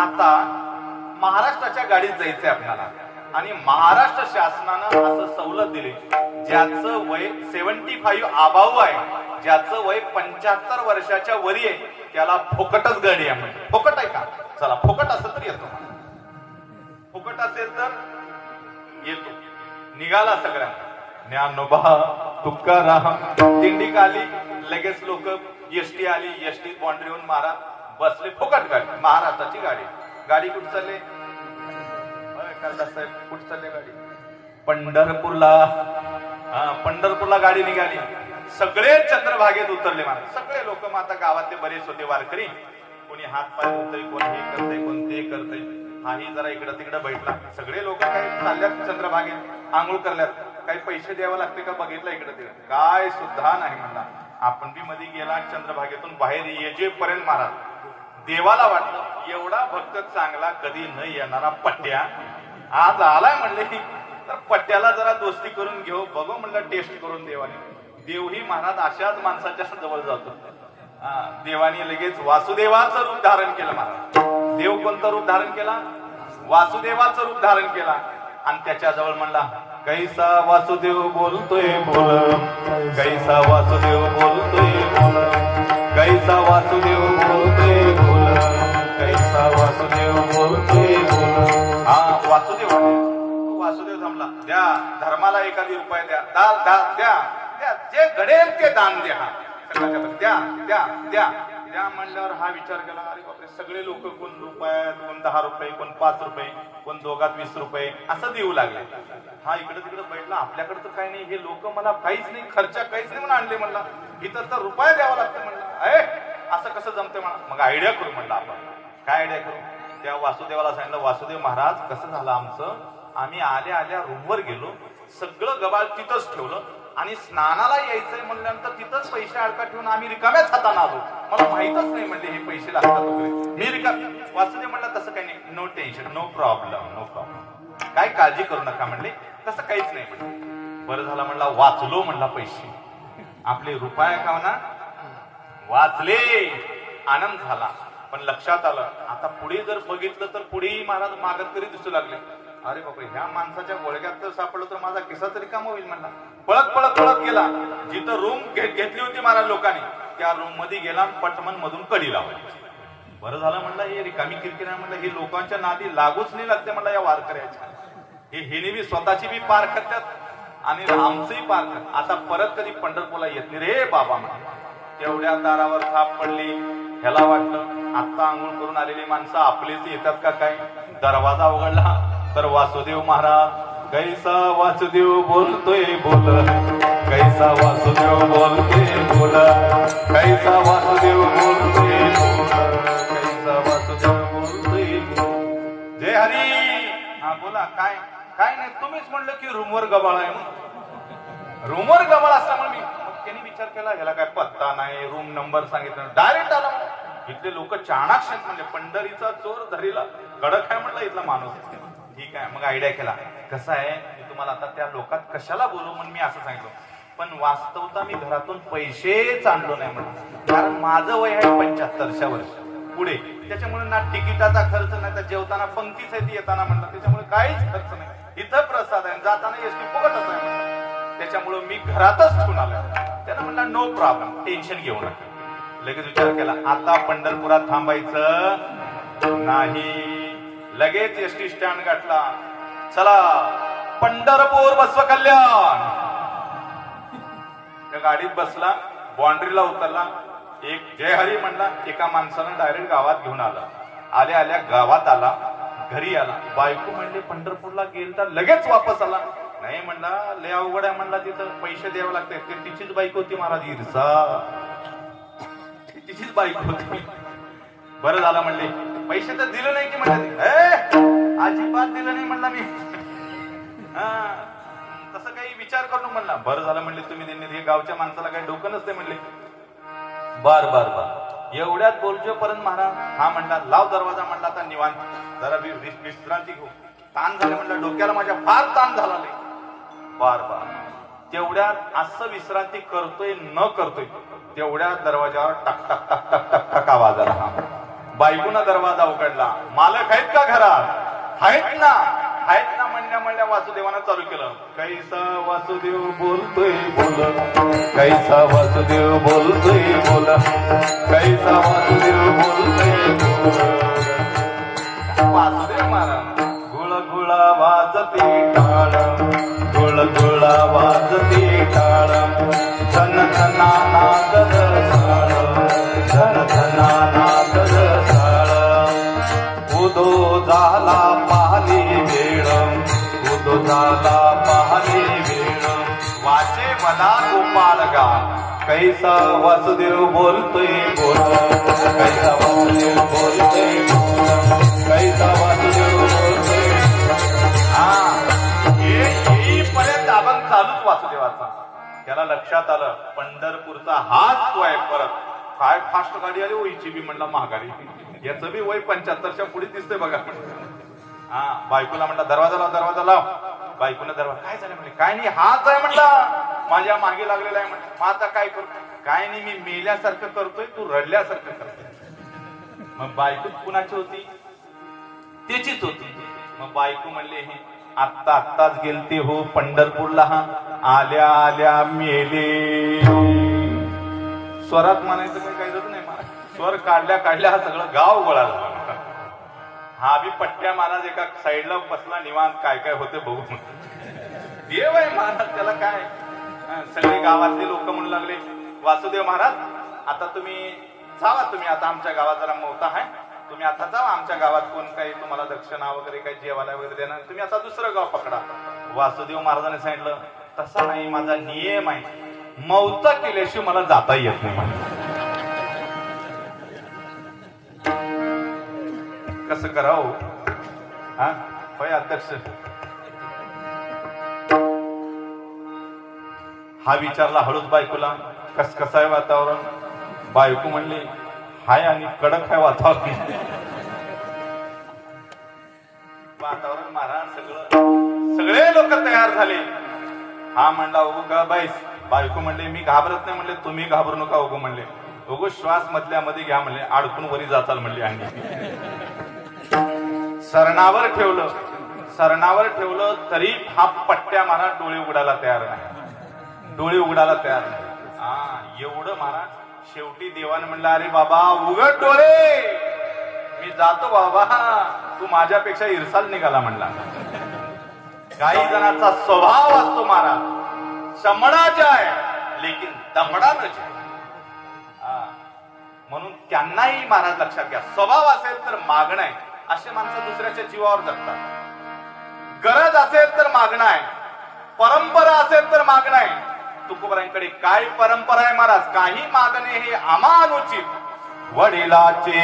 S1: आता महाराष्ट्राच्या गाडीत जायचंय आपल्याला, आणि महाराष्ट्र शासनानं असं सवलत दिली, ज्याचं वय 75 अबाव आहे, ज्याचं वय 75 वर्षाच्या वरी आहे, त्याला फुकटच गाडी आहे. म्हणजे फुकट आहे का? चला, फुकट असं तर येतो, फुकट असेल तर येतो. निघाला सगळ्या ज्ञानोबा तुकाराम. दिंडी आली, लगेच लोक एसटी आली, एसटी बाँड्रीहून महाराज बसले, फुकट गाडी, महाराष्ट्राची गाडी. गाडी कुठं चालले? साहेब कुठं चालले गाडी? पंढरपूरला. पंढरपूरला गाडी निघाली, सगळे चंद्रभागेत उतरले महाराज. सगळे लोक मग आता गावातले बरेच होते वारकरी, कोणी हात पाय धुतय, कोण हे करतय, कोण ते करतय. हाही जरा इकडं तिकडं बैठला. सगळे लोक काही चालल्यात चंद्रभागेत, आंघोळ करल्यात. काही पैसे द्यावे लागते का बघितलं इकडे तिकडे, काय सुद्धा नाही म्हणला. आपण बी मध्ये गेला, चंद्रभागेतून बाहेर येजेपर्यंत महाराज देवाला वाटलं, एवढा भक्त चांगला कधी न येणारा पट्ट्या आज आलाय म्हणले की, तर पट्ट्याला जरा दोस्ती करून घेऊ, बघू म्हणलं टेस्ट करून देवाने. देवही महाराज अशाच माणसाच्या जवळ जातो. देवाने लगेच वासुदेवाचं रूप धारण केलं महाराज. देव कोणतं रूप धारण केला? वासुदेवाचं रूप धारण केला. आणि त्याच्याजवळ म्हणला, कैसा वासुदेव बोलतोय बोल, कैसा वासुदेव बोलतोय बोल, कैसा वासुदेव बोलतोय बोल, कैसा वासुदेव बोलतोय बोल. हा वासुदेव. वासुदेव थांबला. द्या धर्माला एखादी रुपये द्या, द्या, जे घडेल ते दान द्या. द्या द्या द्या द्या म्हणल्यावर हा विचार केला, अरे बापरे, सगळे लोक कोण रुपये, कोण 10 रुपये, कोण 5 रुपये, कोण दोघात 20 रुपये असं देऊ लागले. हा इकडे तिकडे बैठला. आपल्याकडे तर काही नाही, हे लोक मला काहीच नाही, खर्चा काहीच नाही म्हणून आणले. म्हणला इतर तर रुपया द्यावा लागते. म्हणला असं कसं जमते म्हणा. मग आयडिया करू म्हणलं आपण. काय आयडिया करू? त्या वासुदेवाला सांगितलं, वासुदेव महाराज कसं झालं आमचं, आम्ही आल्या आल्या रूमवर गेलो, सगळं गबाळ तिथंच ठेवलं आणि स्नानाला यायचंय म्हणल्यानंतर तिथंच पैसे अडका ठेवून आम्ही रिकाम्याच हाताने आलो. मला माहितच नाही म्हणजे हे पैसे लागतात वगैरे. मी रिकामी. वासुदेव म्हणला तसं काही नाही, no tension, no problem, no problem, काय काळजी करू नका म्हणले, तसं काहीच नाही म्हणले. बरं झालं म्हणला, वाचलो म्हणला पैसे, आपले रुपया का म्हणा वाचले. आनंद झाला. पण लक्षात आलं, आता पुढे जर बघितलं तर पुढेही महाराज मागत दिसू लागले. अरे बापरे, ह्या माणसाच्या गोळग्यात जर सापडलं तर माझा किस्सा तरी काम होईल म्हणला. पळत पळत पळत गेला. जिथं रूम घेतली होती महाराज लोकांनी, त्या रूम मध्ये गेला, पटमन मधून कडी लावली. बरं झालं म्हणलं, हे रिकामी किरकिर आहे म्हणलं, हे लोकांच्या नादी लागूच नाही लागते म्हणलं या वारकऱ्याच्या. हे बी स्वतःची बी पार करतात आणि आमचंही पार करतात. आता परत कधी पंढरपूरला येत नाही रे बाबा म्हणा. तेवढ्या दारावर थाप पडली. ह्याला वाटलं आता आंघोळ करून आलेली माणसं आपलेच येतात का काय. दरवाजा उघडला तर वासुदेव महाराज, कैसा वासुदेव बोलतोय बोल, कैसा वासुदेव बोलतोय बोल, कैसा वासुदेव बोलतोय बोल, कैसा वासुदेव बोलतोय बोल. जय हरी. हा बोला. काय काय नाही, तुम्हीच म्हणलं की रूमवर गबाळ आहे म्हणून. रूमवर गबाळ असल्यामुळे मी त्यांनी विचार केला, ह्याला काय पत्ता नाही, रूम नंबर सांगितलं, डायरेक्ट आला. इथले लोक चाणाक्ष म्हणजे पंढरीचा चोर धरीला कडक आहे म्हणलं इथला माणूस. ठीक आहे. मग आयडिया केला, कसं आहे मी तुम्हाला आता त्या लोकात कशाला बोलू म्हणून मी असं सांगितलं. पण वास्तवता मी घरातून पैसेच आणलो नाही म्हणून, कारण माझं वय आहे 75 वर्ष पुढे. त्याच्यामुळे ना तिकिटाचा खर्च नाही, तर जेवताना पंक्तीच आहे ती येताना म्हणलं, त्याच्यामुळे काहीच खर्च नाही. इथं प्रसाद आहे, जाताना एसटी फुकटच आहे. त्याच्यामुळे मी घरातच ठेवून आलो. त्यानं म्हणला नो प्रॉब्लेम, टेन्शन घेऊ नका. लगेच विचार केला, आता पंढरपुरात थांबायचं नाही. लगेच एसटी स्टँड गाठला. चला पंढरपूर बसव कल्याण. त्या गाडीत बसला, बाउंड्रीला उतरला, एक जय हरी म्हणला. एका माणसानं डायरेक्ट गावात घेऊन आला. आल्या आल्या गावात आला, घरी आला. बायको म्हणले पंढरपूरला गेलता, लगेच वापस आला. नाही म्हणला, लय अवघड आहे म्हणला, तिथं पैसे द्यावे लागतात. ते तिचीच बायको होती महाराज, ईर्षा, तिचीच बायको होती. बरं झालं म्हणले, पैसे तर दिले नाही की म्हणले, अजिबात दिलं नाही म्हणला मी. तसं काही विचार करू म्हणला. बरं झालं म्हणले तुम्ही त्यांनी, हे गावच्या माणसाला काही डोकं नसते म्हणले. बर बर बर. एवढ्यात बोलजोपर्यंत महाराज हा म्हणला, लाव दरवाजा म्हणला, आता निवांत जरा विश्रांती घेऊ. ताण झाले म्हणला, डोक्याला माझ्या फार ताण झाला नाही. बार बार. तेवढ्यात असं विश्रांती करतोय न करतोय तेवढ्या दरवाजावर टक टक टक टक टक टक आवाज आला. बायकोना दरवाजा उघडला. मालक आहेत का घरात? आहेत ना, आहेत ना म्हणल्या वासुदेवानं चालू केलं. कैसा वासुदेव बोलतोय बोल, कैसा वासुदेव बोलतोय बोल, कैसा वासुदेव बोलतोय बोल. वासुदेव महाराज गुळगुळा वाजते टाळ, गुळगुळा वाजते टाळ, धन धना नागद साळ, धन धना नागद साळ. उदो झाला पाहली वेळ, उदो झाला पाहली वेळ. वाचे वदा गोपाल गा, कैसा वासुदेव बोलतोय बोल, कैसा वासुदेव बोलतोय बोल, कैसा वासुदेव बोलतोय. येईपर्यंत आपण चालूच वासुदेवाचा. त्याला लक्षात आलं पंढरपूरचा हाच तो आहे. परत काय फास्ट गाडी आली वयची बी म्हणला महागाडी. याचं बी वय 75च्या पुढे दिसतंय बघा. हा बायकोला म्हणला दरवाजा लाव, दरवाजा लाव. बायकोनं दरवाजा, काय झालं म्हणले, काय नाही हाच आहे म्हणला, माझ्या मागे लागलेला आहे म्हणलं. मग आता काय करू? काय नाही, मी मेल्यासारखं करतोय, तू रडल्यासारखं करतोय. मग बायको कुणाची होती? त्याचीच होती. मग बायको म्हणले, हे आत्ताच गेलते हो पंढरपूरला, आल्या आल्या मेले. स्वरात म्हणायचं काही जात नाही मला, स्वर काढल्या हा सगळं गाव गोळा झाला. हा बी पट्ट्या महाराज एका साईडला बसला निवांत, काय काय होते बघू. देव आहे महाराज, त्याला काय. सगळे गावातले लोक म्हणू लागले, वासुदेव महाराज आता तुम्ही जावा, तुम्ही आता आमच्या गावात जरा मोठा आहे, तुम्ही आता जावा, आमच्या गावात कोण काही तुम्हाला दक्षिणा वगैरे काही जेवायला वगैरे देणार, तुम्ही आता दुसरं गाव पकडा. वासुदेव महाराजांनी सांगितलं, तसा नाही, माझा नियम आहे, मौता केल्याशिवाय मला जाता येत नाही. कसं करावं हा होय अध्यक्ष? हा विचारला हळूच बायकोला, कसं आहे वातावरण? बायको म्हणली, हाय आणि कडक आहे वातावरण. वातावरण महाराज सगळे लोक तयार झाले. हा म्हणला, उगो का बाईस? बायको म्हणले, मी घाबरत नाही म्हणले, तुम्ही घाबरू नका उगो म्हणले, उगो श्वास मधल्यामध्ये घ्या म्हणले, अडकून वरी जाचाल म्हणले. आणि सरणावर ठेवलं तरी हा पट्ट्या महाराज डोळे उघडायला तयार नाही, डोळे उघडायला तयार नाही. हा एवढं महाराज. शेवटी देवाने म्हणलं, अरे बाबा उघड डोळे, मी जातो बाबा, तू माझ्यापेक्षा इरसाल निघाला म्हणला. काही जणांचा स्वभाव असतो महाराज चमडा जाय लेकिन दमडा न जाय. म्हणून त्यांनाही महाराज लक्षात घ्या, स्वभाव असेल तर मागणं आहे. असे माणसं दुसऱ्याच्या जीवावर जगतात. गरज असेल तर मागणं आहे, परंपरा असेल तर मागणं आहे. तुकोबारांकडे काय परंपरा आहे महाराज? काही मागणे हे अमानुचित. वडिलाचे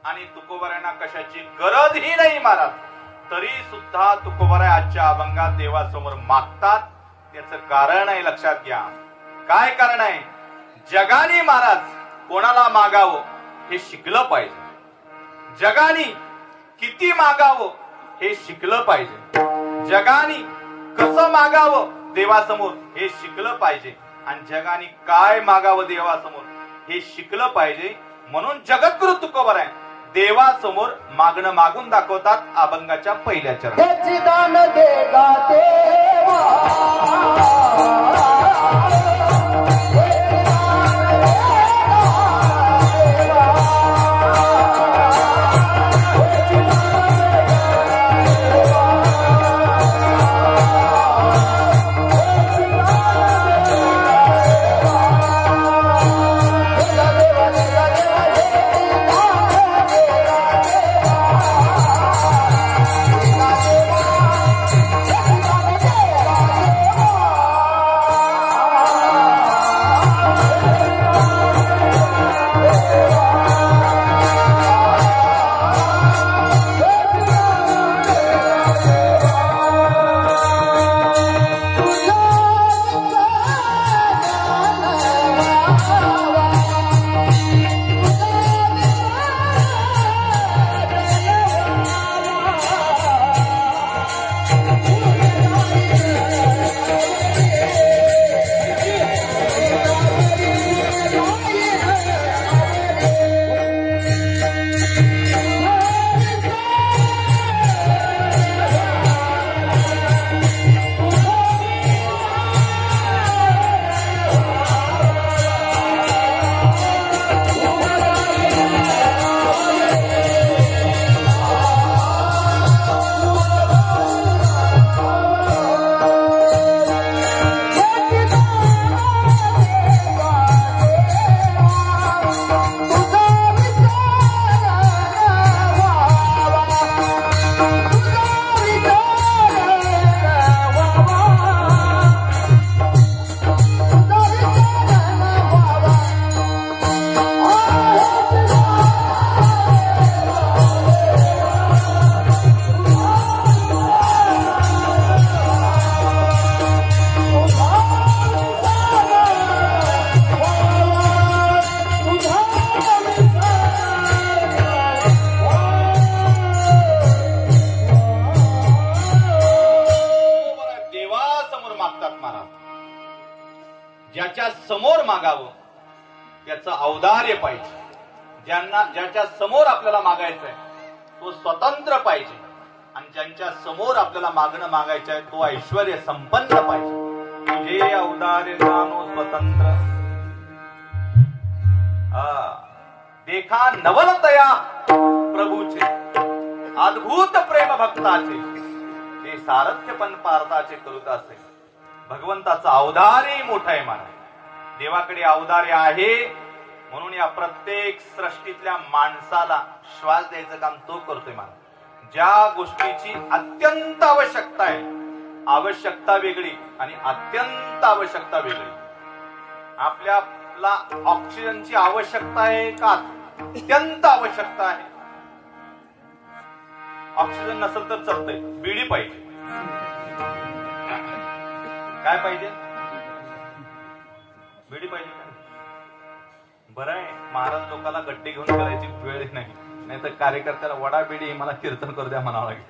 S1: आणि तुकोबारायांना कशाची गरजही नाही महाराज, तरी सुद्धा तुकोबाराय आजच्या अभंगात देवासमोर मागतात. त्याचं कारण आहे, लक्षात घ्या. काय कारण आहे? जगाने महाराज कोणाला मागावं हे शिकलं पाहिजे. जगाने किती मागावं हे शिकलं पाहिजे. जगाने कसं मागावं देवासमोर हे शिकलं पाहिजे. आणि जगाने काय मागावं देवासमोर हे शिकलं पाहिजे. म्हणून जगद्गुरु तुकोबाराय देवासमोर मागणं मागून दाखवतात अभंगाच्या पहिल्या चरणात. दान देगा देवा ज्याच्या समोर मागावं त्याचं औदार्य पाहिजे. ज्याच्या समोर आपल्याला मागायचंय तो स्वतंत्र पाहिजे आणि ज्यांच्या समोर आपल्याला मागायचं आहे तो ऐश्वर्य संपन्न पाहिजे. तुझे औदार्य जाणो स्वतंत्र देखा नवलतया प्रभूचे अद्भुत प्रेम भक्ताचे ते सारथ्य पण पार्थाचे करूत असे. भगवंताचं औदार्य मोठं आहे मला. देवाकडे औदार्य आहे म्हणून या प्रत्येक सृष्टीतल्या माणसाला श्वास द्यायचं काम तो करतोय मला. ज्या गोष्टीची अत्यंत आवश्यकता आहे, आवश्यकता वेगळी आणि अत्यंत आवश्यकता वेगळी. आपल्याला ऑक्सिजनची आवश्यकता आहे का अत्यंत आवश्यकता आहे? ऑक्सिजन नसेल तर चालतंय, बिडी पाहिजे. काय पाहिजे? बिडी पाहिजे. बरं आहे महाराज लोकांना गड्डे घेऊन करायची वेळ नाही, नाही तर कार्यकर्त्याला वडा बिडी मला कीर्तन करू द्या म्हणावं लागेल.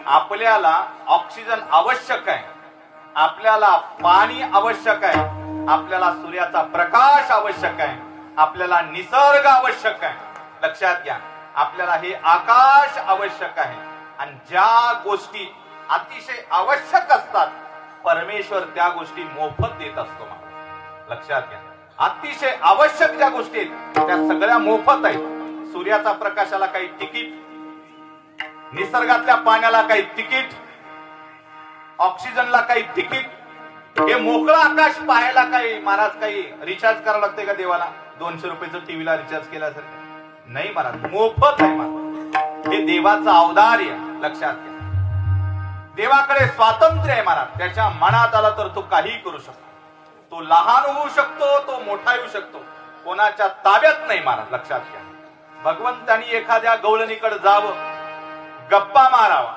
S1: आपल्याला ऑक्सिजन आवश्यक आहे, आपल्याला पाणी आवश्यक आहे, आपल्याला सूर्याचा प्रकाश आवश्यक आहे, आपल्याला निसर्ग आवश्यक आहे. लक्षात घ्या, आपल्याला हे आकाश आवश्यक आहे. आणि ज्या गोष्टी अतिशय आवश्यक असतात परमेश्वर त्या गोष्टी मोफत देत असतो. लक्षात घ्या, अतिशय आवश्यक ज्या गोष्टी आहेत त्या सगळ्या मोफत आहेत. सूर्याचा प्रकाशाला काही तिकीट, निसर्गातल्या पाण्याला काही तिकीट, ऑक्सिजनला काही तिकीट. हे मोकळं आकाश पाहायला काही महाराज काही रिचार्ज करावं लागते का देवाला? 200 रुपयाचं टीव्हीला रिचार्ज केल्यासारखं नाही महाराज, मोफत आहे महाराज. हे देवाचं औदार्य. लक्षात घ्या, देवाकडे स्वातंत्र्य आहे महाराज. त्याच्या मनात आला तर तो काही करू शकतो. तो लहान होऊ शकतो, तो मोठा येऊ शकतो, कोणाच्या ताब्यात नाही महाराज. लक्षात घ्या, भगवंतानी एखाद्या गवळणीकडे जावं, गप्पा मारावा,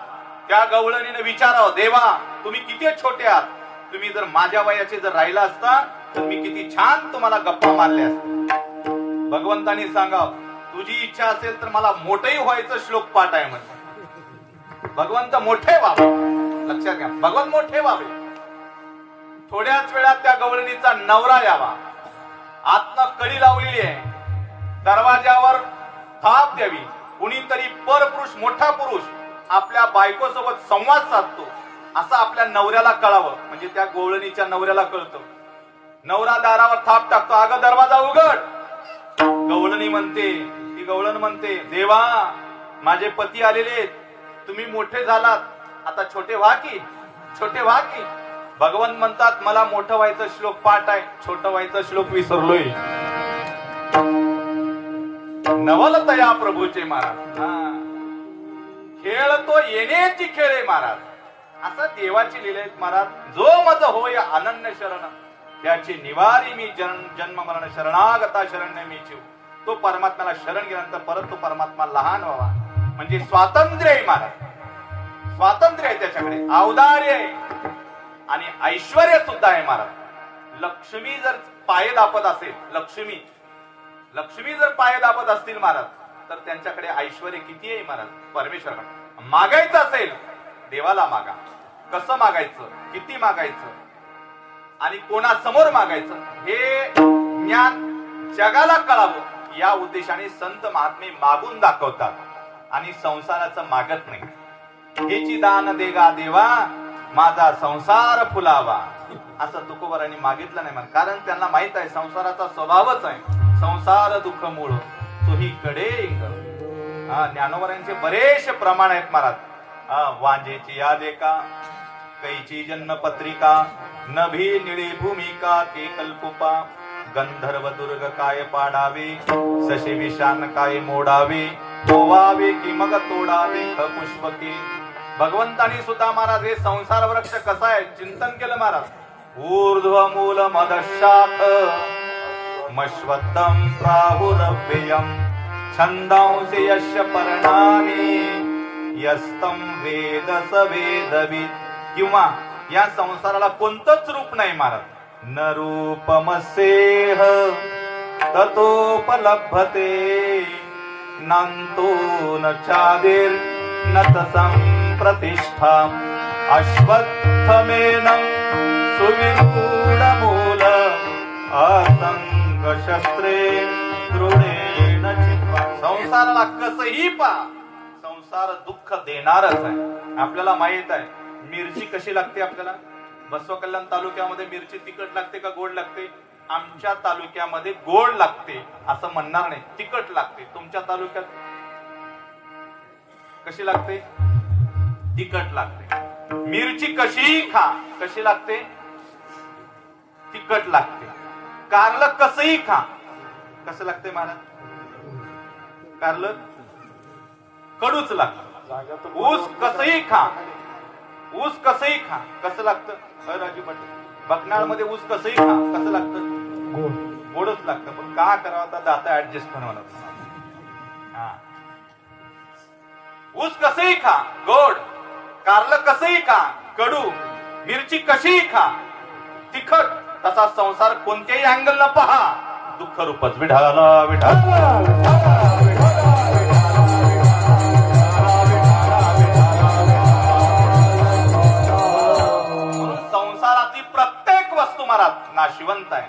S1: त्या गवळणीने विचारावं, देवा तुम्ही किती छोटे आहात, तुम्ही जर माझ्या वयाचे जर राहिला असता तर मी किती छान तुम्हाला गप्पा मारल्या असत्या. भगवंतानी सांगावं, तुझी इच्छा असेल तर मला मोठेही व्हायचं श्लोक पाठ आहे म्हणजे. भगवंत मोठे व्हावे. लक्षात घ्या, भगवंत मोठे व्हावे. थोड्याच वेळात त्या गवळणीचा नवरा यावा, आतनं कडी लावलेली आहे, दरवाजावर थाप द्यावी, कुणीतरी परपुरुष मोठा पुरुष आपल्या बायकोसोबत संवाद साधतो असं आपल्या नवऱ्याला कळावं. म्हणजे त्या गवळणीच्या नवऱ्याला कळतं. नवरा दारावर थाप टाकतो, अगं दरवाजा उघड. गवळणी म्हणते, ती गवळण म्हणते, देवा माझे पती आलेले, तुम्ही मोठे झालात, आता छोटे व्हा की, छोटे व्हा की. भगवंत म्हणतात, मला मोठं व्हायचं श्लोक पाठ आहे, छोटं व्हायचं श्लोक विसरलोय. नवलतया प्रभूचे महाराज. खेळ तो येण्याची खेळ आहे महाराज. असं देवाची लीला आहे महाराज. जो मज होय अनन्य शरण त्याची निवारी मी जन्म मरण शरणागता शरण्य मी जीव. तो परमात्म्याला शरण गेल्यानंतर परत तो परमात्मा लहान व्हावा. म्हणजे स्वातंत्र्य आहे महाराज, स्वातंत्र्य आहे त्याच्याकडे, औदार्य आहे आणि ऐश्वर्य सुद्धा आहे महाराज. लक्ष्मी जर पाय दापत असेल, लक्ष्मी जर पाय दापत असतील महाराज तर त्यांच्याकडे ऐश्वर्य किती आहे महाराज? परमेश्वराकडे. मागायचं असेल देवाला मागा. कसं मागायचं, किती मागायचं आणि कोणासमोर मागायचं हे ज्ञान जगाला कळावं या उद्देशाने संत महात्मे मागून दाखवतात आणि संसाराचं मागत नाही. हेची दान देगा देवा माझा संसार फुलावा असं तुकोबारांनी मागितलं नाही म्हणून. कारण त्यांना माहित आहे संसाराचा स्वभावच आहे, संसार दुःख मूळ तोही कडे इंग. ज्ञानोबरांचे बरेचसे प्रमाण आहेत महाराज. वांजेची याद एका कैची जन्म पत्रिका नभी निळी भूमिका के कल्पुपा गंधर्व दुर्ग काय पाडावे सशे विशान काय मोडावे होवावे की मग तोडावे पुष्पके. भगवंतानी सुद्धा महाराज हे संसार वृक्ष कसा आहे चिंतन केलं महाराज. ऊर्ध्व मूल मदशाख मश्वत्तम प्राहुरव्ययम छंदांसी यश पर्णानि यस्तम वेद स वेदविद. किंवा या संसाराला कोणतंच रूप नाही महाराज. न रूपमसेह ततोपलभते नांतो न चादिर न तसं प्रतिष्ठा अश्वत्थमेनं सुविरूढ मूल असंग शस्त्रे दृढेन चित्वा. संसाराला कसंही पहा, संसार दुःख देणारच आहे. आपल्याला माहित आहे मिरची कशी लागते. आपल्याला बसव कल्याण तालुक्यामध्ये मिरची तिखट लागते का गोड लागते? आमच्या तालुक्यामध्ये गोड लागते असं म्हणणार नाही, तिखट लागते. तुमच्या तालुक्यात कशी लागते? तिखट लागते. मिरची कशी खा, कशी लागते? तिखट लागते. कारलं कसंही खा, कसं लागते महाराज? कारलं कडूच लागतं. ऊस कसंही खा, ऊस कसंही खा, कसं लागतं? राजू पाटील, बकनाळ मध्ये ऊस कसंही खा, कसं लागतं? गोडच लागतं. पण का करावं आता, दाता ऍडजस्ट करावं लागतं. हा, ऊस कसंही खा गोड, कारलं कसंही खा कडू, मिरची कशीही खा तिखट. तसा संसार कोणत्याही अँगल न पहा दुःख रूपच. विठाला विठाला संसारातली प्रत्येक वस्तू महाराज नाशिवंत आहे.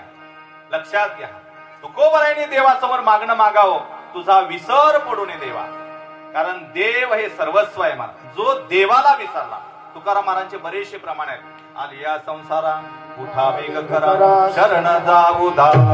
S1: लक्षात घ्या. तुकोबरायने देवासमोर मागणं मागावं, तुझा विसर पडू नये देवा. कारण देव हे सर्वस्व आहे महाराज. जो देवाला विसरला, तुकाराम महाराजांचे बरेचसे प्रमाण आहेत. आली या संसारा उठा वेग करा, शरण जाऊ दारा.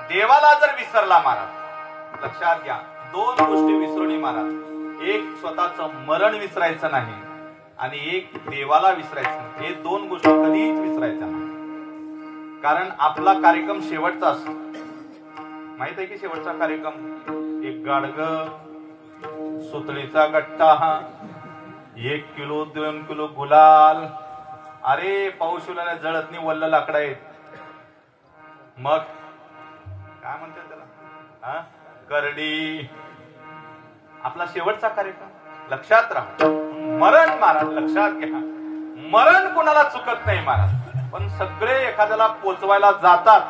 S1: देवाला जर विसरला महाराज, लक्षात घ्या, दोन गोष्टी विसरणी महाराज. एक स्वतःचं मरण विसरायचं नाही आणि एक देवाला विसरायचं नाही. हे दोन गोष्टी कधीच विसरायच्या नाही. कारण आपला कार्यक्रम शेवटचा असतो. माहित आहे की शेवटचा कार्यक्रम? एक गाडग, सुतळीचा गट्टा, 1 किलो 2 किलो गुलाल. अरे पाऊस जळतनी वल्ल लाकडा आहेत. मग काय म्हणतात त्याला? करडी. आपला शेवटचा कार्यक्रम. लक्षात राहा. मरण महाराज लक्षात घ्या, मरण कोणाला चुकत नाही महाराज. पण सगळे एखाद्याला पोचवायला जातात.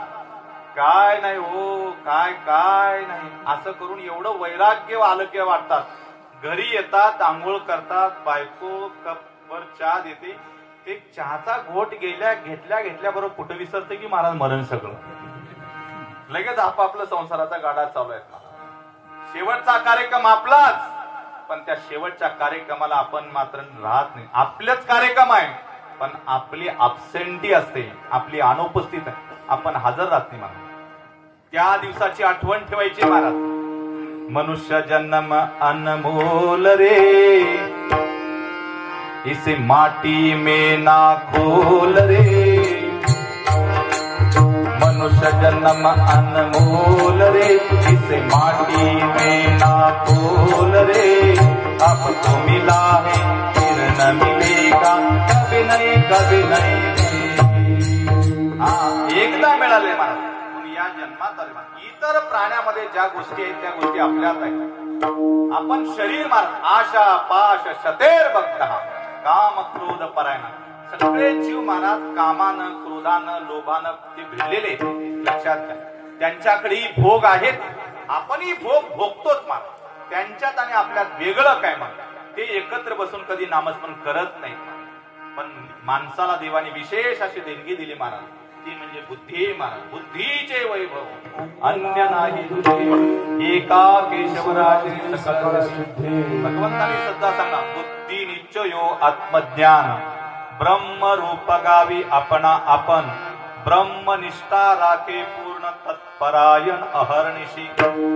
S1: काय नाही हो, काय काय नाही असं करून एवढं वैराग्य आलक्य वाटतात. घरी येतात, आंघोळ करतात, बायको कपवर चहा देते. ते चहाचा घोट घेतल्या बरोबर कुठं विसरते की महाराज मरण सगळं. लगेच आपापलं संसाराचा गाडा चालू आहे. शेवटचा कार्यक्रम आपलाच, पण त्या शेवटच्या कार्यक्रमाला आपण मात्र राहत नाही. आपलेच कार्यक्रम आहे पण आपली अबसेंटी असते, आपली अनुपस्थित आहे, आपण हजर राहत नाही महाराज. त्या दिवसाची आठवण ठेवायची महाराज. मनुष्य जन्म अनमोल रे, इसे माटी में ना खोल रे. मनुष्य जन्म अनमोल रे, इसे माटी में ना खोल रे. अब तो मिला है फिर न मिलेगा, कभी नहीं कभी नहीं. एकदा मिळाले महाराज, या जन्मात आले महाराज. इतर प्राण्यामध्ये ज्या गोष्टी आहेत त्या गोष्टी आपल्यात आहेत. आपण शरीर महाराज आशा पाश शतेर बघता काम क्रोध परायण. सगळे जीव महाराज कामानं क्रोधानं लोभानं ते भिडलेले. लक्षात घ्या, त्यांच्याकडे भोग आहेत, आपणही भोग भोगतोच महाराज. त्यांच्यात आणि आपल्यात वेगळं काय मग? ते एकत्र बसून कधी नामस्मरण करत नाही. पण माणसाला देवाने विशेष अशी देणगी दिली महाराज. ती म्हणजे बुद्धी महाराज. बुद्धीचे वैभव अन्य नाही तुझे, एका केशवराजे सकल सिद्धी. भगवंतांनी सध्या सांगा बुद्धी निश्चयो आत्मज्ञान, ब्रह्म रूप गावी आपणा आपण, ब्रह्मनिष्ठा राखे पूर्ण तत्परायण अहर्निशी.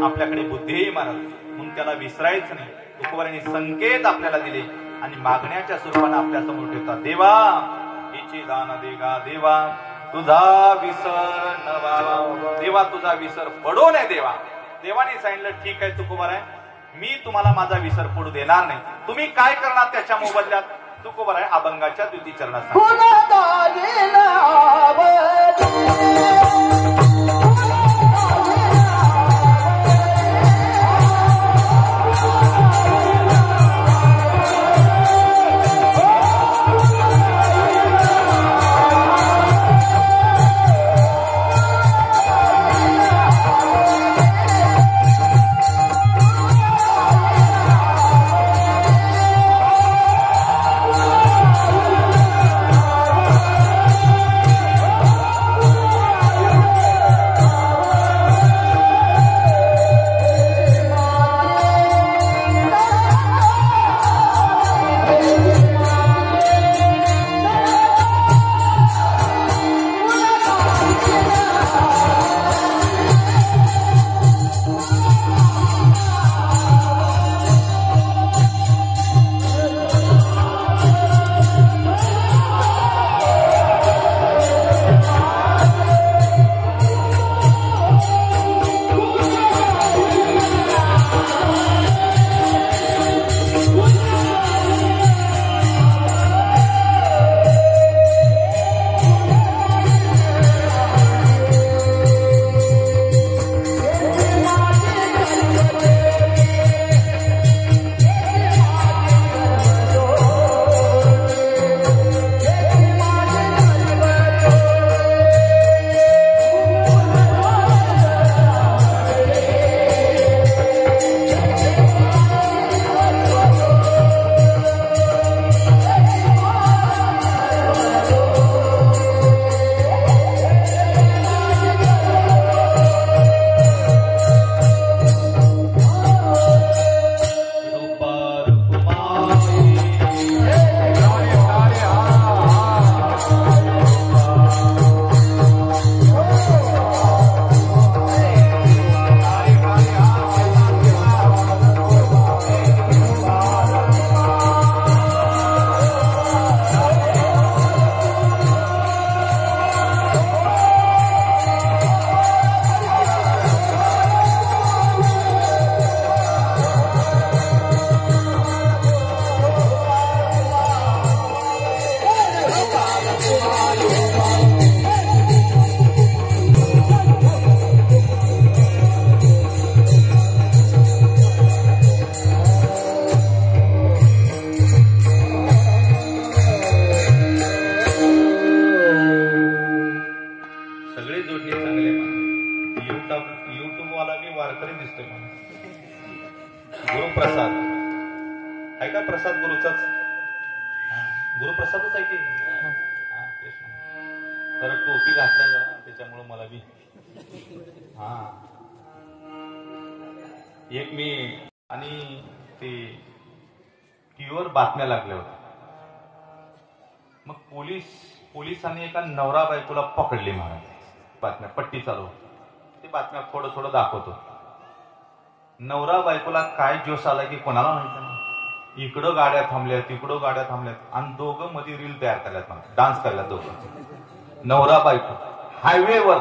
S1: आपल्याकडे बुद्धी महाराज म्हणून त्याला विसरायचं नाही. तुकोबारांनी संकेत आपल्याला दिले आणि मागण्याच्या स्वरूपाने आपल्या समोर ठेवतात. देवा हिची दान देगा, देवा तुझा विसर नवा, देवा तुझा विसर पडू नये. देवाने सांगितलं ठीक आहे तुकोबाराय, मी तुम्हाला माझा विसर पडू देणार नाही. तुम्ही काय करणार त्याच्या मोबदल्यात? तुकोबाराय अभंगाच्या द्वितीय चरणात गुरुप्रसाद आहे का? प्रसाद गुरुचाच गुरुप्रसादच आहे की. तर टोपी घातला जरा त्याच्यामुळे मला बी एक मी आणि ते टीव्हीवर बातम्या लागल्या होत्या. मग पोलिसांनी एका नवरा बायकोला पकडले महाराज. बातम्या पट्टी चालू ते बातम्या थोडं थोडं दाखवतो. नवरा बायकोला काय जोश आला की कोणाला माहिती नाही. इकडं गाड्या थांबल्या तिकडं गाड्या थांबल्यात आणि दोघं मध्ये रील तयार करल्यात, डान्स करल्यात दोघं नवरा बायको हायवेवर.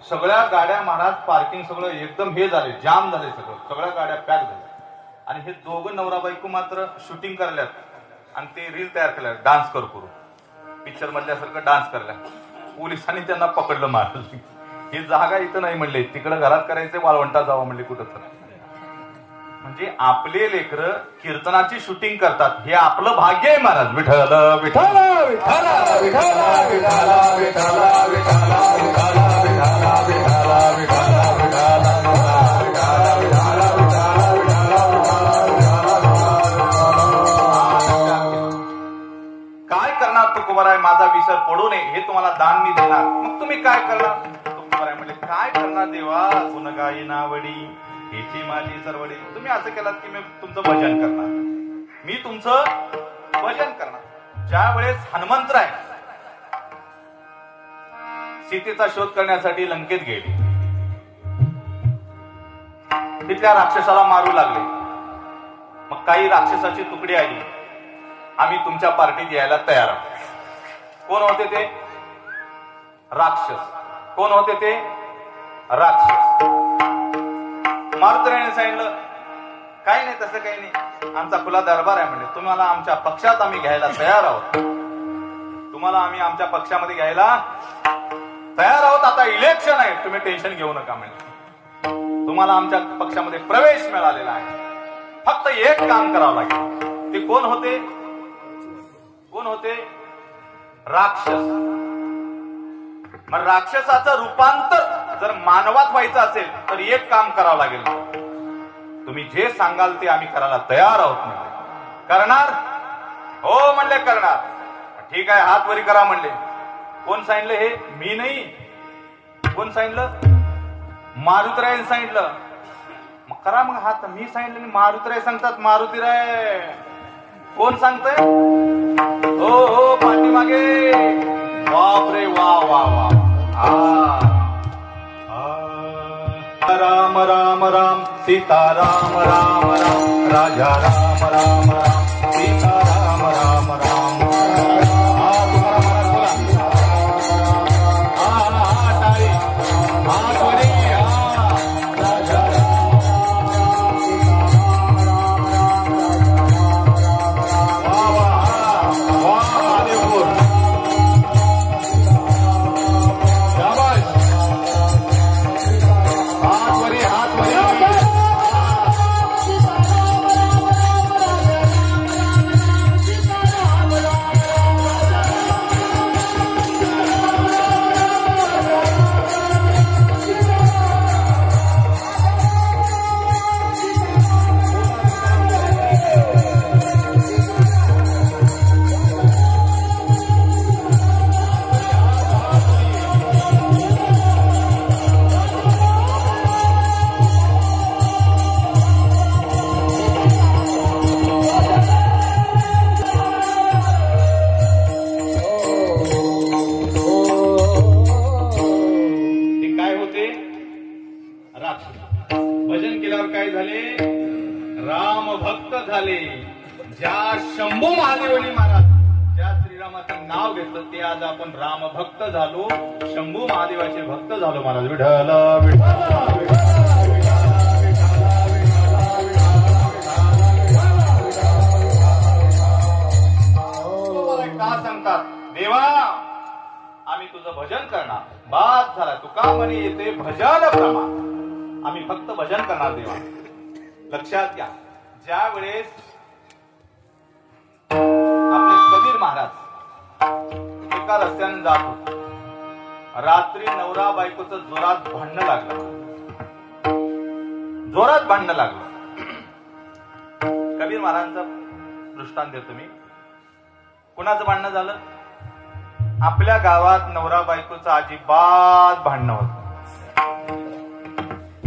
S1: सगळ्या गाड्या महाराज पार्किंग सगळं एकदम हे झाले, जाम झाले, सगळ्या गाड्या पॅक झाल्या आणि हे दोघं नवरा बायको मात्र शूटिंग करल्यात आणि ते रील तयार केल्यात डान्स करू पिक्चर मधल्यासारखं डान्स करल्या. पोलिसांनी त्यांना पकडलं महाराज. ही जागा इथं नाही म्हणले, तिकडं घरात करायचे, वाळवंटात जावं म्हणले कुठं तर. म्हणजे आपले लेकरं कीर्तनाची शूटिंग करतात हे आपलं भाग्य आहे महाराज. विठ्ठल विठ्ठल विठ्ठल विठ्ठल विठ्ठल विठ्ठल विठ्ठल काय करणार तुकोबाराय? माझा विसर पडू नये हे तुम्हाला दान मी देणार. मग तुम्ही काय करणार? तुकाराम म्हणले, काय करणार देवा, गुणगाई नावडी हेची माझी सर्वडी. तुम्ही असं केलात की मी तुमचं भजन करणार, मी तुमचं भजन करणार. ज्या वेळेस हनुमंतराय सीतेचा शोध करण्यासाठी लंकेत गेले, तिथल्या राक्षसाला मारू लागले. मग काही राक्षसाची तुकडी आली, आम्ही तुमच्या पार्टीत यायला तयार आहोत. कोण होते ते? राक्षस. कोण होते ते? राक्षस. मारुतीरायाने सांगितलं, काही नाही, तसं काही नाही, आमचा खुला दरबार आहे म्हणजे तुम्हाला आमच्या पक्षात आम्ही घ्यायला तयार आहोत. तुम्हाला आम्ही आमच्या पक्षामध्ये घ्यायला तयार आहोत. आता इलेक्शन आहे, तुम्ही टेन्शन घेऊ नका म्हणजे तुम्हाला आमच्या पक्षामध्ये प्रवेश मिळालेला आहे. फक्त एक काम करावं लागेल. ते कोण होते? कोण होते? राक्षस. मग राक्षसाचं रूपांतर जर मानवात व्हायचं असेल तर एक काम करावं लागेल. तुम्ही जे सांगाल ते आम्ही करायला तयार आहोत म्हणले. करणार? हो म्हणले करणार. ठीक आहे, हात वरी करा म्हणले. कोण सांगितलं हे? मी नाही. कोण सांगितलं? मारुतीरायाने सांगितलं. मग करा मग हात. मी सांगितलं, मारुतीराय सांगतात. मारुतीराय कोण सांगतंय? हो हो, पाठीमागे. बापरे, वा वा वा. राम राम राम सीता राम राम राम राजा राम राम राम सीता राम राम राम. भजन केल्यावर काय झाले? राम भक्त झाले. ज्या शंभू महादेवानी महाराज ज्या श्रीरामाचं नाव घेतलं ते आज आपण राम भक्त झालो, शंभू महादेवाचे भक्त झालो. महाराज विठ्ठल का सांगतात? देवा आम्ही तुझं भजन करणार. बाद झाला. तुका म्हणे येते भजन प्रमाण. आम्ही फक्त भजन करणार देवा. लक्षात घ्या, ज्या वेळेस आपले कबीर महाराज एका रस्त्याने जात होते, रात्री नवरा बायकोचं जोरात भांडणं लागलं. जोरात भांडणं लागलं. कबीर महाराजांचा दृष्टांत देतो मी. कुणाचं भांडणं झालं? आपल्या गावात नवरा बायकोचं अजिबात भांडणं होत.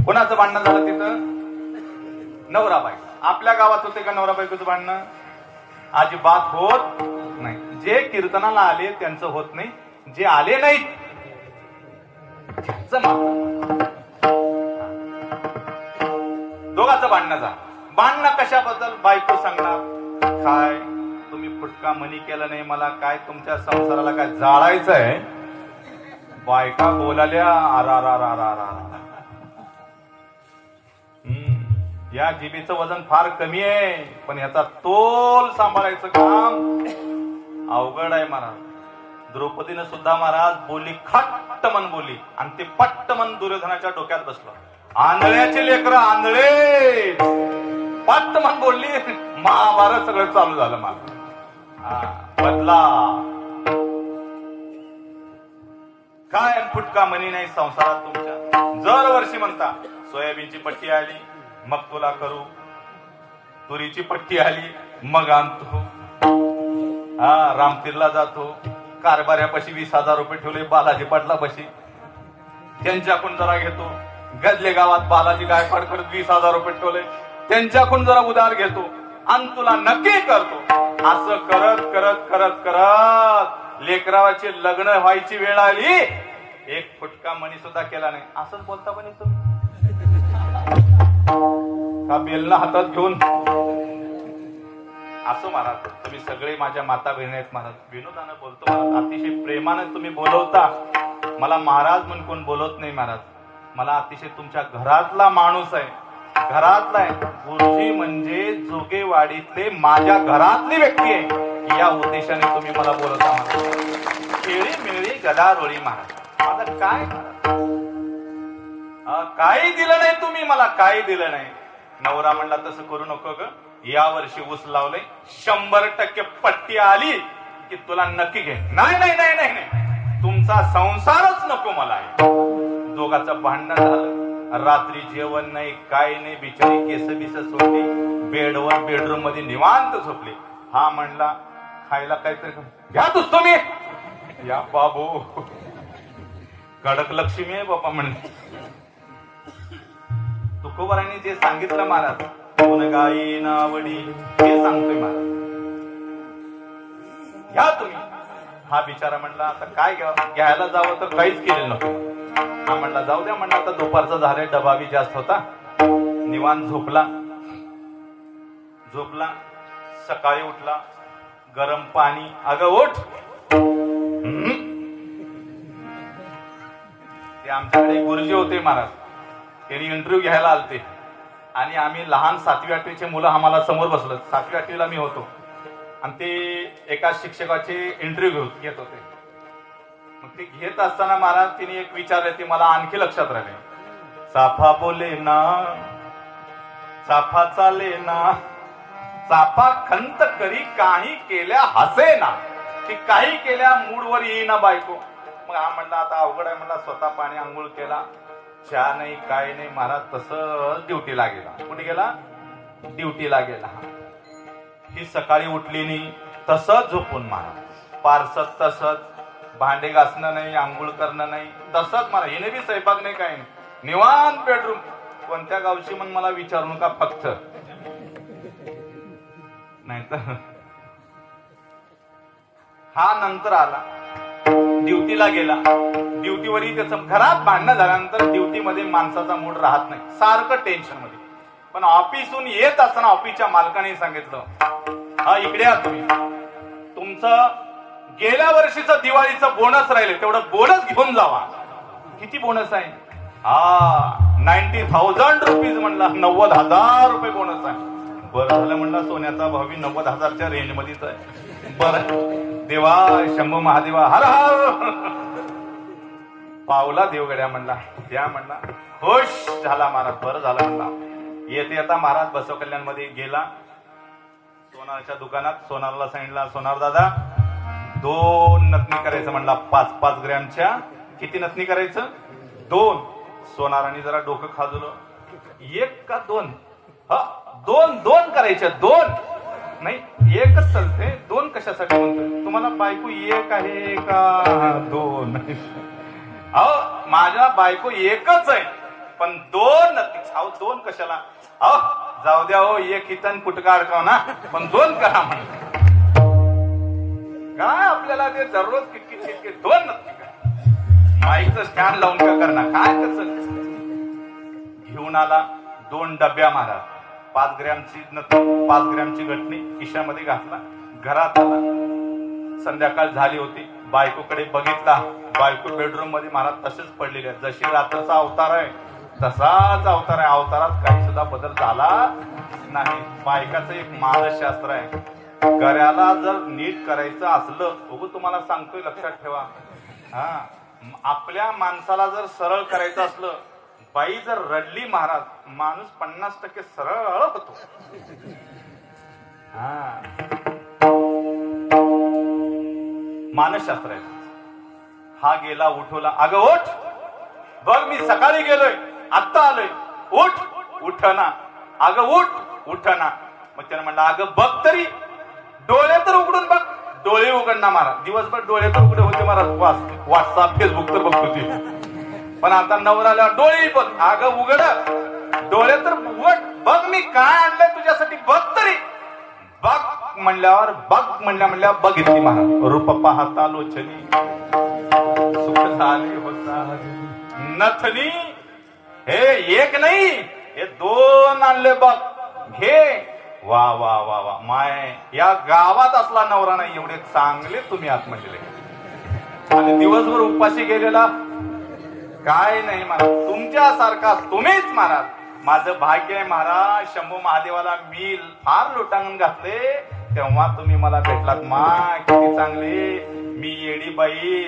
S1: कोणाचं भांडणं झालं तिथं? नवरा बायको. आपल्या गावात होते का नवरा बायकोचं भांडणं? अजिबात होत नाही. जे कीर्तनाला आले त्यांचं होत नाही, जे आले नाहीत दोघांचं भांडणं झालं. भांडणं कशाबद्दल? बायको सांगणार, काय तुम्ही फुटका मनी केलं नाही, मला काय तुमच्या संसाराला काय जाळायचं आहे. बायका बोलाल्या, या जिभेचं वजन फार कमी आहे, पण याचा तोल सांभाळायचं काम अवघड आहे. महाराज द्रौपदीनं सुद्धा महाराज बोलली, खट्ट मन बोलली, आणि ते पट्ट मन दुर्योधनाच्या डोक्यात बसलं. आंधळ्याचे लेकर आंधळे, पट्ट मन बोलली. महाभारत सगळं चालू झालं. मला बदला काय फुटका मनी नाही संसारात तुमच्या. जर वर्षी म्हणता सोयाबीनची पट्टी आली मग तुला करू, तुरीची पट्टी आली मग आणतो, रामतीरला जातो, कारभाऱ्यापाशी 20,000 रुपये ठेवले, बालाजी पाटलापाशी त्यांच्याकडून जरा घेतो, गजले गावात बालाजी गायकवाड करत 20,000 रुपये ठेवले, त्यांच्याकडून जरा उधार घेतो आणि तुला नक्की करतो. असं करत करत करत करत लेकरावाचे लग्न व्हायची वेळ आली, एक फुटका मणी सुद्धा केला नाही. असंच बोलता पण तुम्ही का बेलना हातात घेऊन? असं महाराज, तुम्ही सगळे माझ्या माता बहिणी आहेत महाराज. विनोदानं बोलतो महाराज, अतिशय प्रेमानं तुम्ही बोलवता. मला महाराज म्हणून कोण बोलवत नाही महाराज. मला अतिशय तुमच्या घरातला माणूस आहे, घरातला आहे. गुरुजी म्हणजे जोगेवाडीतले माझ्या घरातली व्यक्ती आहे, या उद्देशाने तुम्ही मला बोलवता महाराज. खेळी मिळी गदारोळी महाराज. माझं काय काही दिलं नाही तुम्ही मला, काही दिलं नाही. नवरा म्हणला तसं करू नको ग, या वर्षी ऊस लावलंय, 100% पट्टी आली की तुला नक्की घे. नाही नाही नाही नाही नाही, तुमचा संसारच नको मला आहे. दोघाचं भांडण झालं, रात्री जेवण नाही, काय नाही, बिचारी केस बिस सोडली, बेडवर बेडरूम मध्ये निवांत झोपली. हा म्हणला खायला काहीतरी घ्या तूच तुम्ही. या बाबू कडक लक्ष्मी आहे बाबा म्हणले. तुकोबारांनी जे सांगितलं महाराज, दोन गाई नावडी, हे सांगतोय महाराज, घ्या तुम्ही. हा बिचारा म्हणला आता काय घ्यायला जावं तर काहीच केलेलं नको. हा म्हणला जाऊ द्या, म्हणला आता दुपारचा झाले, डबा बी जास्त होता. निवांत झोपला. सकाळी उठला, गरम पाणी. अगं उठ. ते आमच्याकडे गुरुजी होते महाराज, त्यांनी इंटरव्ह्यू घ्यायला आलते आणि आम्ही लहान 7वी 8वीचे मुलं आम्हाला समोर बसलं. 7वी 8वीला मी होतो आणि ते एका शिक्षकाचे इंटरव्ह्यू घेत होते. मग ते घेत असताना महाराज तिने एक विचारले, ते मला आणखी लक्षात राहिले. चाफा बोले ना, चाफा चाले ना, चाफा खंत करी काही केल्या हसे ना, ती काही केल्या मूडवर येईना बायको. मग हा म्हणला आता अवघड आहे, म्हणला स्वतः पाणी आंघोळ केला, चहा नाही काय नाही महाराज, तसंच ड्युटीला गेला. कुठे गेला? ड्युटीला गेला. ही सकाळी उठली नाही, तसंच झोपून महाराज, पारसत तसंच, भांडे घासणं नाही, आंघोळ करणं नाही, तसंच महाराज. हिने बी स्वयंपाक नाही काय नाही, निवांत बेडरूम. कोणत्या गावची म्हणून मला विचारू नका फक्त, नाही तर. हा नंतर आला, ड्युटीला गेला. ड्युटीवरही त्याचं घरात भांडणं झाल्यानंतर ड्युटीमध्ये माणसाचा मूड राहत नाही, सारखं टेन्शन मध्ये. पण ऑफिसहून येत असताना ऑफिसच्या मालकाने सांगितलं, हा इकडे या तुम्ही, तुमचं गेल्या वर्षीचं दिवाळीचं बोनस राहिले तेवढं बोनस घेऊन जावा. किती बोनस आहे? हा 90,000 रुपीज म्हणला, 90,000 रुपये बोनस आहे. बरं झालं म्हणला, सोन्याचा भाव 90,000च्या रेंज मध्येच आहे. बरं देवा, शंभू महादेवा, हर हर. पावला देवगड्या म्हणला, द्या म्हणला. खुश झाला महाराज, बरं झालं म्हणला. येते येता महाराज बसव कल्याण मध्ये गेला. सोनारच्या दुकानात सोनारला सांगितला, सोनार दादा 2 नथनी करायचं म्हणला, 5-5 ग्रॅमच्या. किती नथनी करायचं? 2. सोनाराने जरा डोकं खाजवलं, 1 का 2? हा 2 करायच्या. 2 नाही, 1च चालते, 2 कशासाठी म्हणतोय? तुम्हाला बायको 1 आहे का 2? अहो माझ्या बायको 1च आहे, पण 2 नक्की. अहो 2 कशाला? अहो जाऊ द्या हो, 1 इथं कुटका अडकाव ना, पण 2 करा म्हण. काय आपल्याला ते दररोज किटकिट 2 नक्की करा. माईकचं स्टँड लावून का करणार? काय कसं घेऊन आला 2 डब्या महाराज, 5 ग्रॅमची 5 ग्रॅमची घटनी खिशामध्ये घातला. घरात आला, संध्याकाळ झाली होती. बायकोकडे बघितला, बायको बेडरूम मध्ये महाराज तसेच पडलेले आहे. जशी रात्रचा अवतार आहे तसाच अवतार आहे. अवतारात काही सुद्धा बदल झाला नाही. बायकाचं एक मानसशास्त्र आहे, घराला जर नीट करायचं असलं, बघू तुम्हाला सांगतोय, लक्षात ठेवा. हा आपल्या माणसाला जर सरळ करायचं असलं, बाई जर रडली महाराज, माणूस 50% सरळ होतो. मानसशास्त्र आहे. हा गेला, उठवला. अगं उठ, बघ मी सकाळी गेलोय, आत्ता आलोय, उठ. उठना. अगं उठ, उठना. मग त्यानं म्हणलं, अगं बघ तरी, डोळे तर उघडून बघ. डोळे उघडना महाराज. दिवसभर डोळे तर उघडे होते महाराज, व्हॉट्सअप फेसबुक तर बघतो ते. पण आता नवराला डोळे बघ. अगं उघड डोळे तर उघड, बघ मी काय आणलंय तुझ्यासाठी, बघ तरी. बघ म्हणल्यावर म्हणल्यावर बघितली महाराज. रूप पाहता लोचनी सुख झाले होता नथनी. हे एक नाही, हे 2 आणले बघ, घे. वा वा वा वा माय, या गावात असला नवरा नाही एवढे चांगले तुम्ही आत म्हणले. आणि दिवसभर उपाशी गेलेला काय नाही महाराज, तुमच्यासारखा तुम्हीच महाराज. माझं भाग्य आहे महाराज, शंभू महादेवाला मी फार लोटांगण घातले तेव्हा तुम्ही मला भेटलात. माय किती चांगले. मी येडी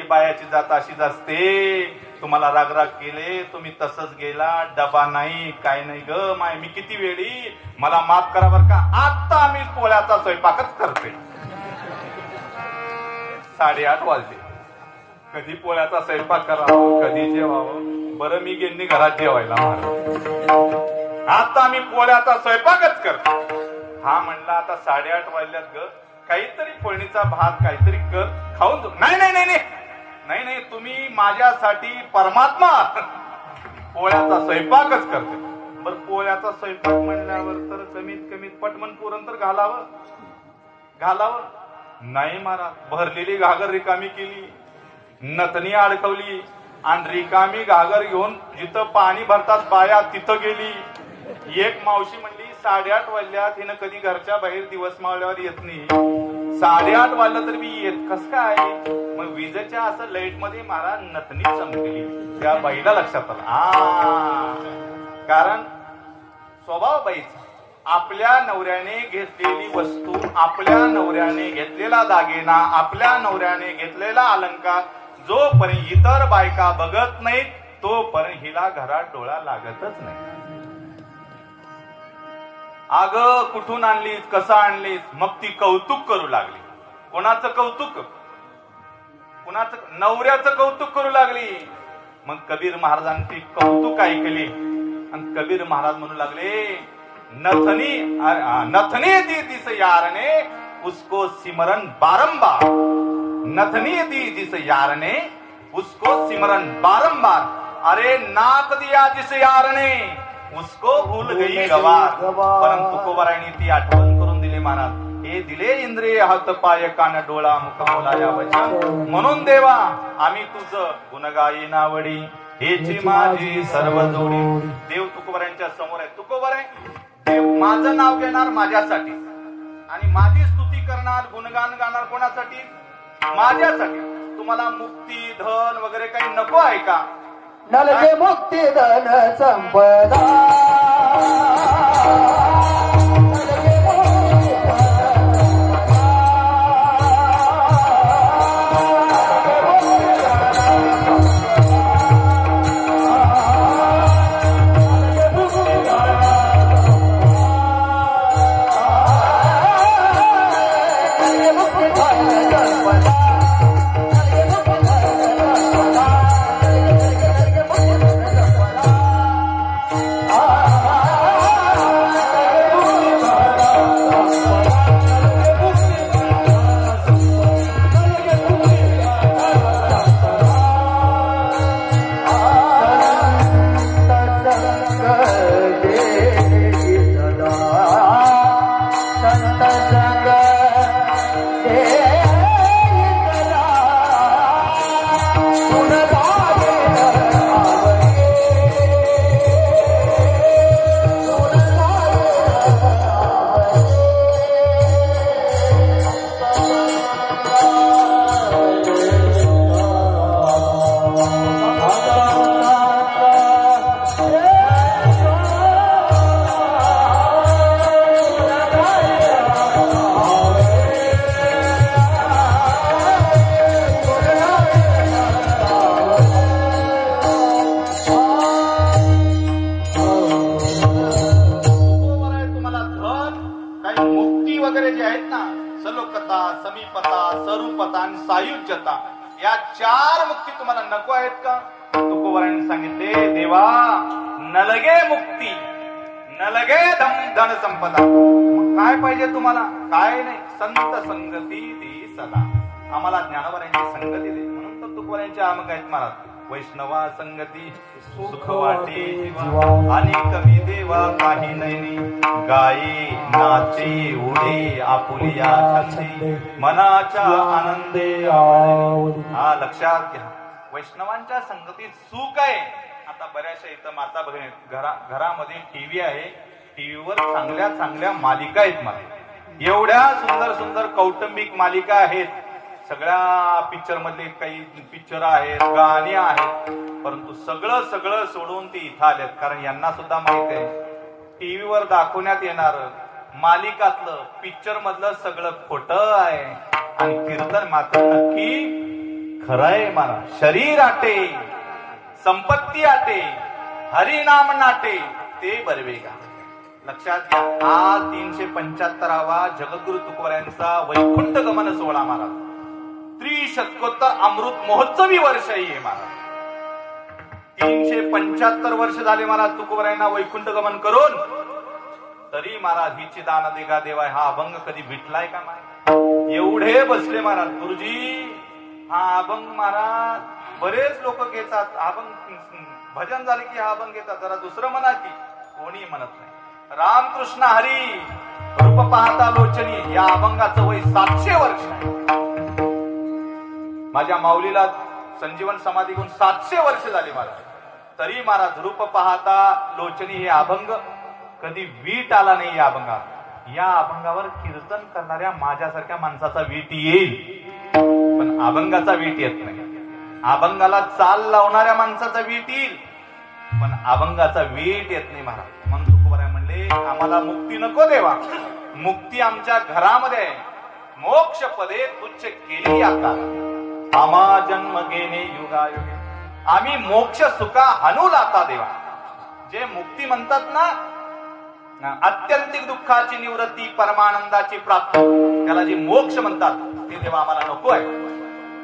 S1: बायाची जात अशीच असते. तुम्हाला रागराग केले, तुम्ही तसंच गेला, डबा नाही काय नाही ग माय. मी किती वेळी, मला माफ करा बर का. आता मी पोळ्याचा स्वयंपाकच करते. 8:30 वाजले. कधी पोळ्याचा स्वयंपाक करावा, कधी जेवावं. बरं मी गेली घरात जेवायला महाराज. आता मी पोळ्याचा स्वयंपाकच करतो. हा म्हणला आता 8:30 वाजल्यात ग, काहीतरी फोडणीचा भात काहीतरी कर, खाऊन जाऊ. नाही नाही नाही नाही नाही, तुम्ही माझ्यासाठी परमात्मा. पोळ्याचा स्वयंपाकच करते. बर पोळ्याचा स्वयंपाक म्हणल्यावर तर कमीत कमी पटमन पुरण तर घालावं. नाही महाराज, भरलेली घागर रिकामी केली, नथनी अडकवली आणि रिकामी घागर घेऊन जिथं पाणी भरतात बाया तिथं गेली. एक मावशी म्हणली 8:30 वाजल्यात, हिनं कधी घरच्या बाहेर दिवस मावल्यावर येत नाही. 8:30 वाजलं तर मी येत कस काय. मग विजेच्या असं लाईट मध्ये महाराज नथनी चमकली. त्या बाईला लक्षात आलं, कारण स्वभाव बाईचा. आपल्या नवऱ्याने घेतलेली वस्तू, आपल्या नवऱ्याने घेतलेला दागिना, आपल्या नवऱ्याने घेतलेला अलंकार जोपर्यंत इतर बायका बघत नाहीत तोपर्यंत हिला घरात डोळा लागतच नाही. अगं कुठून आणलीस, कसं आणलीस, मग ती कौतुक करू लागली. कोणाचं कौतुक, कुणाचं, नवऱ्याचं कौतुक करू लागली. मग कबीर महाराजांची कौतुक ऐकली आणि कबीर महाराज म्हणू लागले, नथनी दी जिस यार ने उसको सिमरन बारंबार. नथनी दी जिस यार ने उसको सिमरन बारंबार. अरे नाक दिया जिस यार ने उसको भूल गई गवार. परंतु तुकोबारायांनी ती आठवण करून दिली महाराज. हे दिले इंद्रिय हात पाय कान डोळा मुख बोलाया वचन. म्हणून देवा आम्ही तुझं गुणगाई नावडी, हेची माझी सर्व जोडी. देव तुकोबारायांच्या समोर आहे. तुकोबाराय देव माझं नाव घेणार माझ्यासाठी आणि माझी स्तुती करणार, गुणगान गाणार कोणासाठी, माझ्यासाठी. तुम्हाला मुक्ती धन वगैरे काही नको आहे का.
S2: नलगे मुक्ती धन संपदा.
S1: सायुज्यता, या 4 मुक्ती तुम्हाला नको आहेत का. तुकोबारायांनी सांगितले, देवा नलगे मुक्ती, नलगे धन संपदा. काय पाहिजे तुम्हाला, काय नाही. संत संगती दी सदा आम्हाला ज्ञानोबरांची संगती दे. म्हणून तर तुकोबरांचे आमक आहेत महाराज. वैष्णवा संगती सुख वाटे जीवा आणि कमी देवा काही नाही. गाई नाचे उडे आपुलिया छंदे मनाच्या आनंदे आवडे. हा लक्षात घ्या. वैष्णवांच्या संगतीत सुख आहे. आता बऱ्याचशा इथं माता भगिनी घरामध्ये टीव्ही आहे. टीव्हीवर चांगल्या चांगल्या मालिका आहेत. मला एवढ्या सुंदर सुंदर कौटुंबिक मालिका आहेत. सगळ्या पिक्चर मधले काही पिक्चर आहेत, गाणी आहेत, परंतु सगळं सगळं सोडून ते इथं आलेत. कारण यांना सुद्धा माहित आहे टीव्हीवर दाखवण्यात येणार मालिकातलं पिक्चर मधलं सगळं खोटं आहे आणि कीर्तन मात्र नक्की खरं आहे. मला शरीर आटे संपत्ती आटे हरिनाम नाटे ते बरवेगा. लक्षात घ्या. हा 375वा जगद्गुरु तुकोबरायांचा वैकुंठ गमन सोहळा महाराज. त्रिशतकोत्तर अमृत महोत्सवी वर्ष आहे महाराज. 375 वर्ष झाले महाराज तुकोबरायांना वैकुंठ गमन करून. तरी महाराज हिची दान देगा देवाय हा अभंग कधी भेटलाय का महाराज? एवढे बसले महाराज. गुरुजी हा अभंग महाराज बरेच लोक घेतात. अभंग भजन झाले की हा अभंग घेतात. जरा दुसरं म्हणा की कोणी म्हणत नाही. रामकृष्ण हरी रूप पाहता लोचनी या अभंगाचं वय 700 वर्ष आहे. माझ्या माऊलीला संजीवन समाधी घेऊन 700 वर्ष झाली महाराज. तरी महाराज रूप पाहता लोचनी हे अभंग कधी वीट आला नाही. या अभंगात या अभंगावर कीर्तन करणाऱ्या माझ्यासारख्या माणसाचा वीट येईल, पण अभंगाचा वीट येत नाही. अभंगाला चाल लावणाऱ्या माणसाचा वीट येईल, पण अभंगाचा वीट येत नाही महाराज. म्हणून तुकोबराय म्हणले आम्हाला मुक्ती नको देवा. मुक्ती आमच्या घरामध्ये आहे. मोक्ष पदे तुच्छ केली आता आम्हा जन्म घेणे युगायुगे. आम्ही मोक्ष सुखा हनू लाता देवा. जे मुक्ती म्हणतात ना अत्यंतिक दुःखाची निवृत्ती परमानंदाची प्राप्ती, त्याला जे मोक्ष म्हणतात ते देवा आम्हाला नको आहे.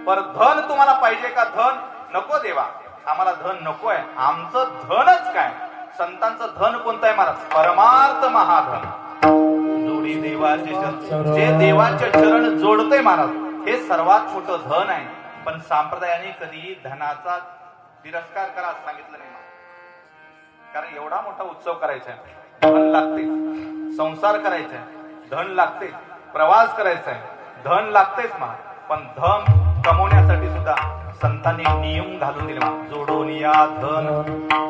S1: पर धन तुम्हाला पाहिजे का? धन नको देवा. आम्हाला धन नको आहे. आमचं धनच काय? संतांचं धन कोणतं आहे महाराज? परमार्थ महाधन. जोडी देवाचे चरण. जे देवाचे चरण जोडते महाराज हे सर्वात मोठं धन आहे. पण संप्रदायाने कधीही धनाचा तिरस्कार करा सांगितलं नाही. कारण एवढा मोठा उत्सव करायचा आहे, धन लागते. संसार करायचा आहे, धन लागते. प्रवास करायचा आहे, धन लागतेच महाराज. पण धन कमवण्यासाठी सुद्धा संतांनी नियम घालून दिले. जोडून या धन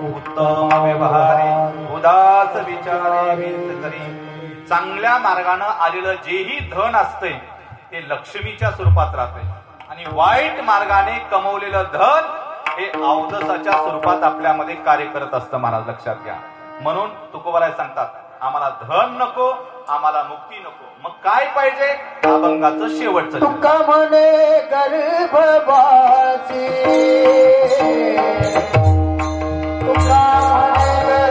S1: उत्तम व्यवहारे उदास विचारे तरी. चांगल्या मार्गानं आलेलं जेही धन असते ते लक्ष्मीच्या स्वरूपात राहते आणि वाईट मार्गाने कमवलेलं धन हे अवदसाच्या स्वरूपात आपल्यामध्ये कार्य करत असतं महाराज. लक्षात घ्या. म्हणून तुकोबराय सांगतात आम्हाला धन नको, आम्हाला मुक्ती नको. मग काय पाहिजे? अभंगाचं शेवटचं.
S2: तुका म्हणे गर्भवासी तुका म्हणे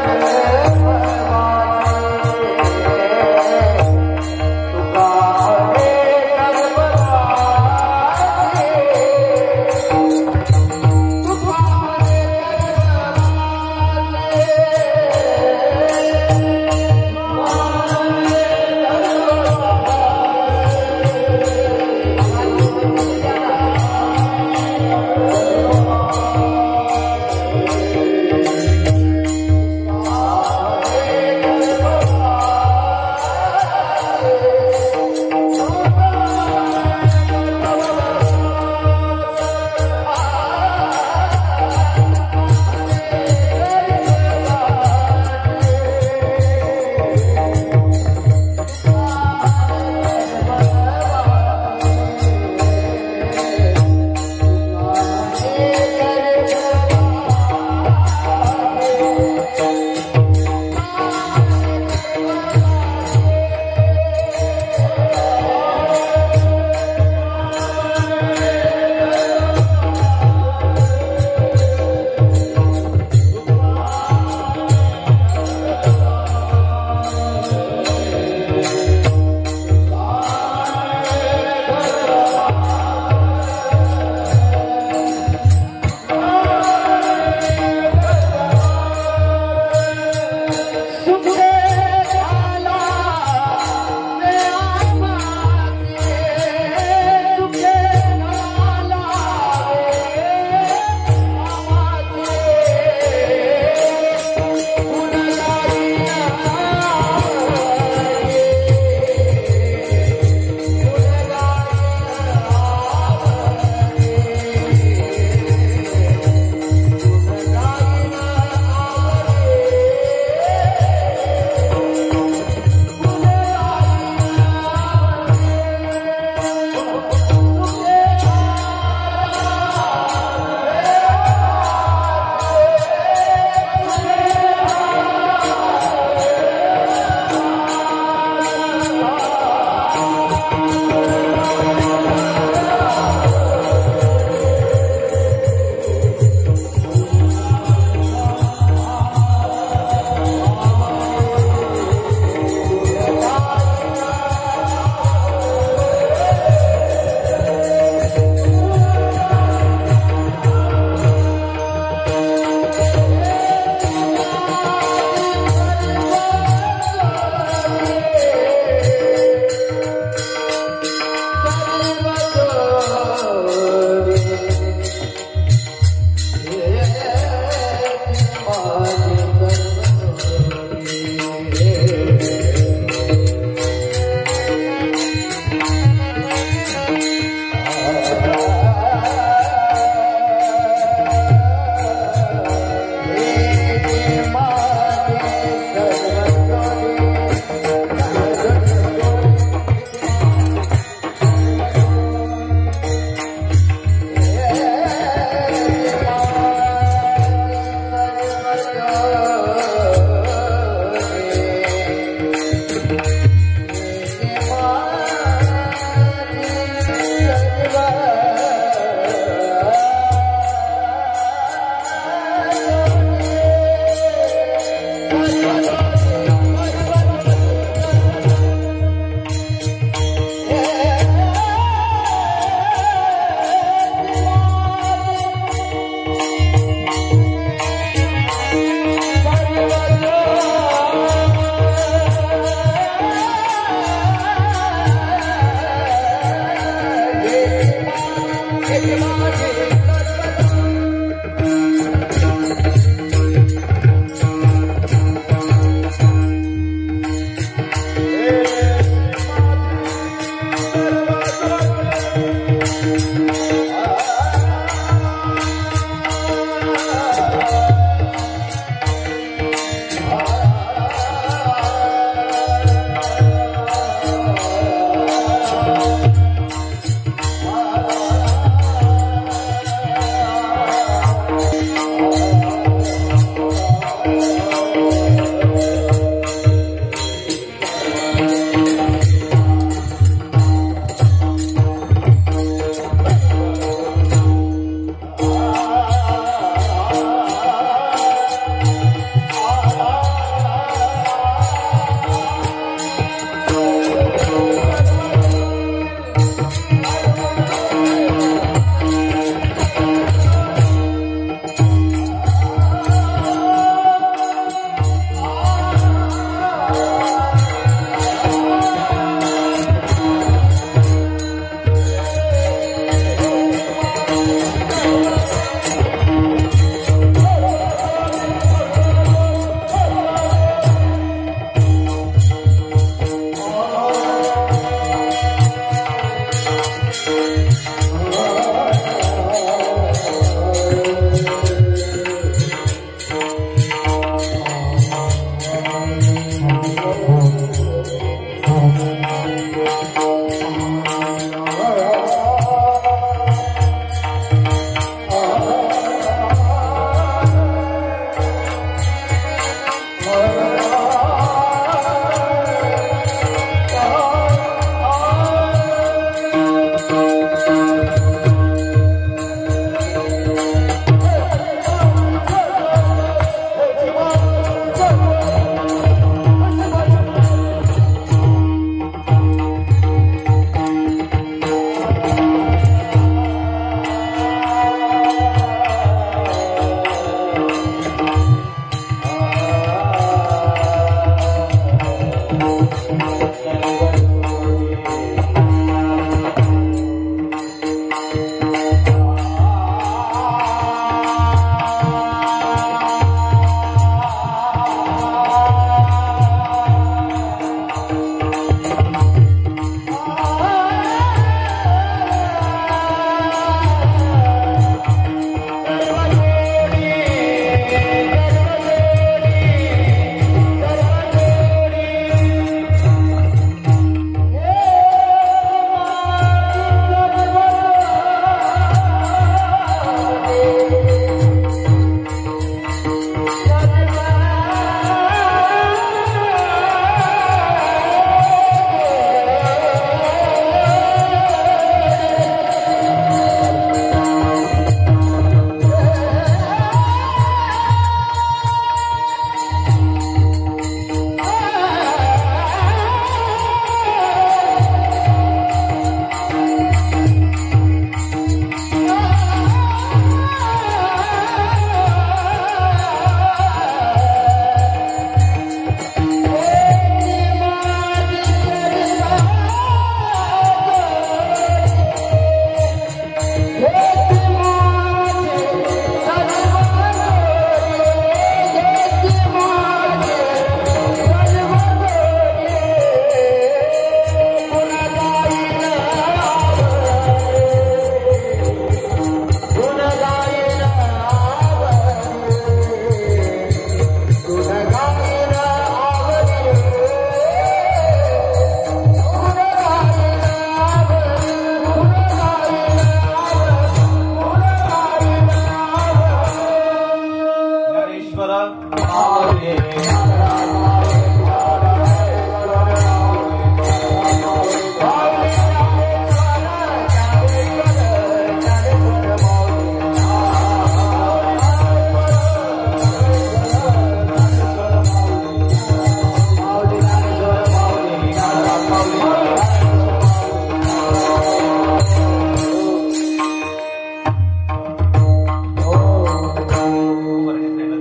S1: ज्ञानेश्वर
S2: माऊली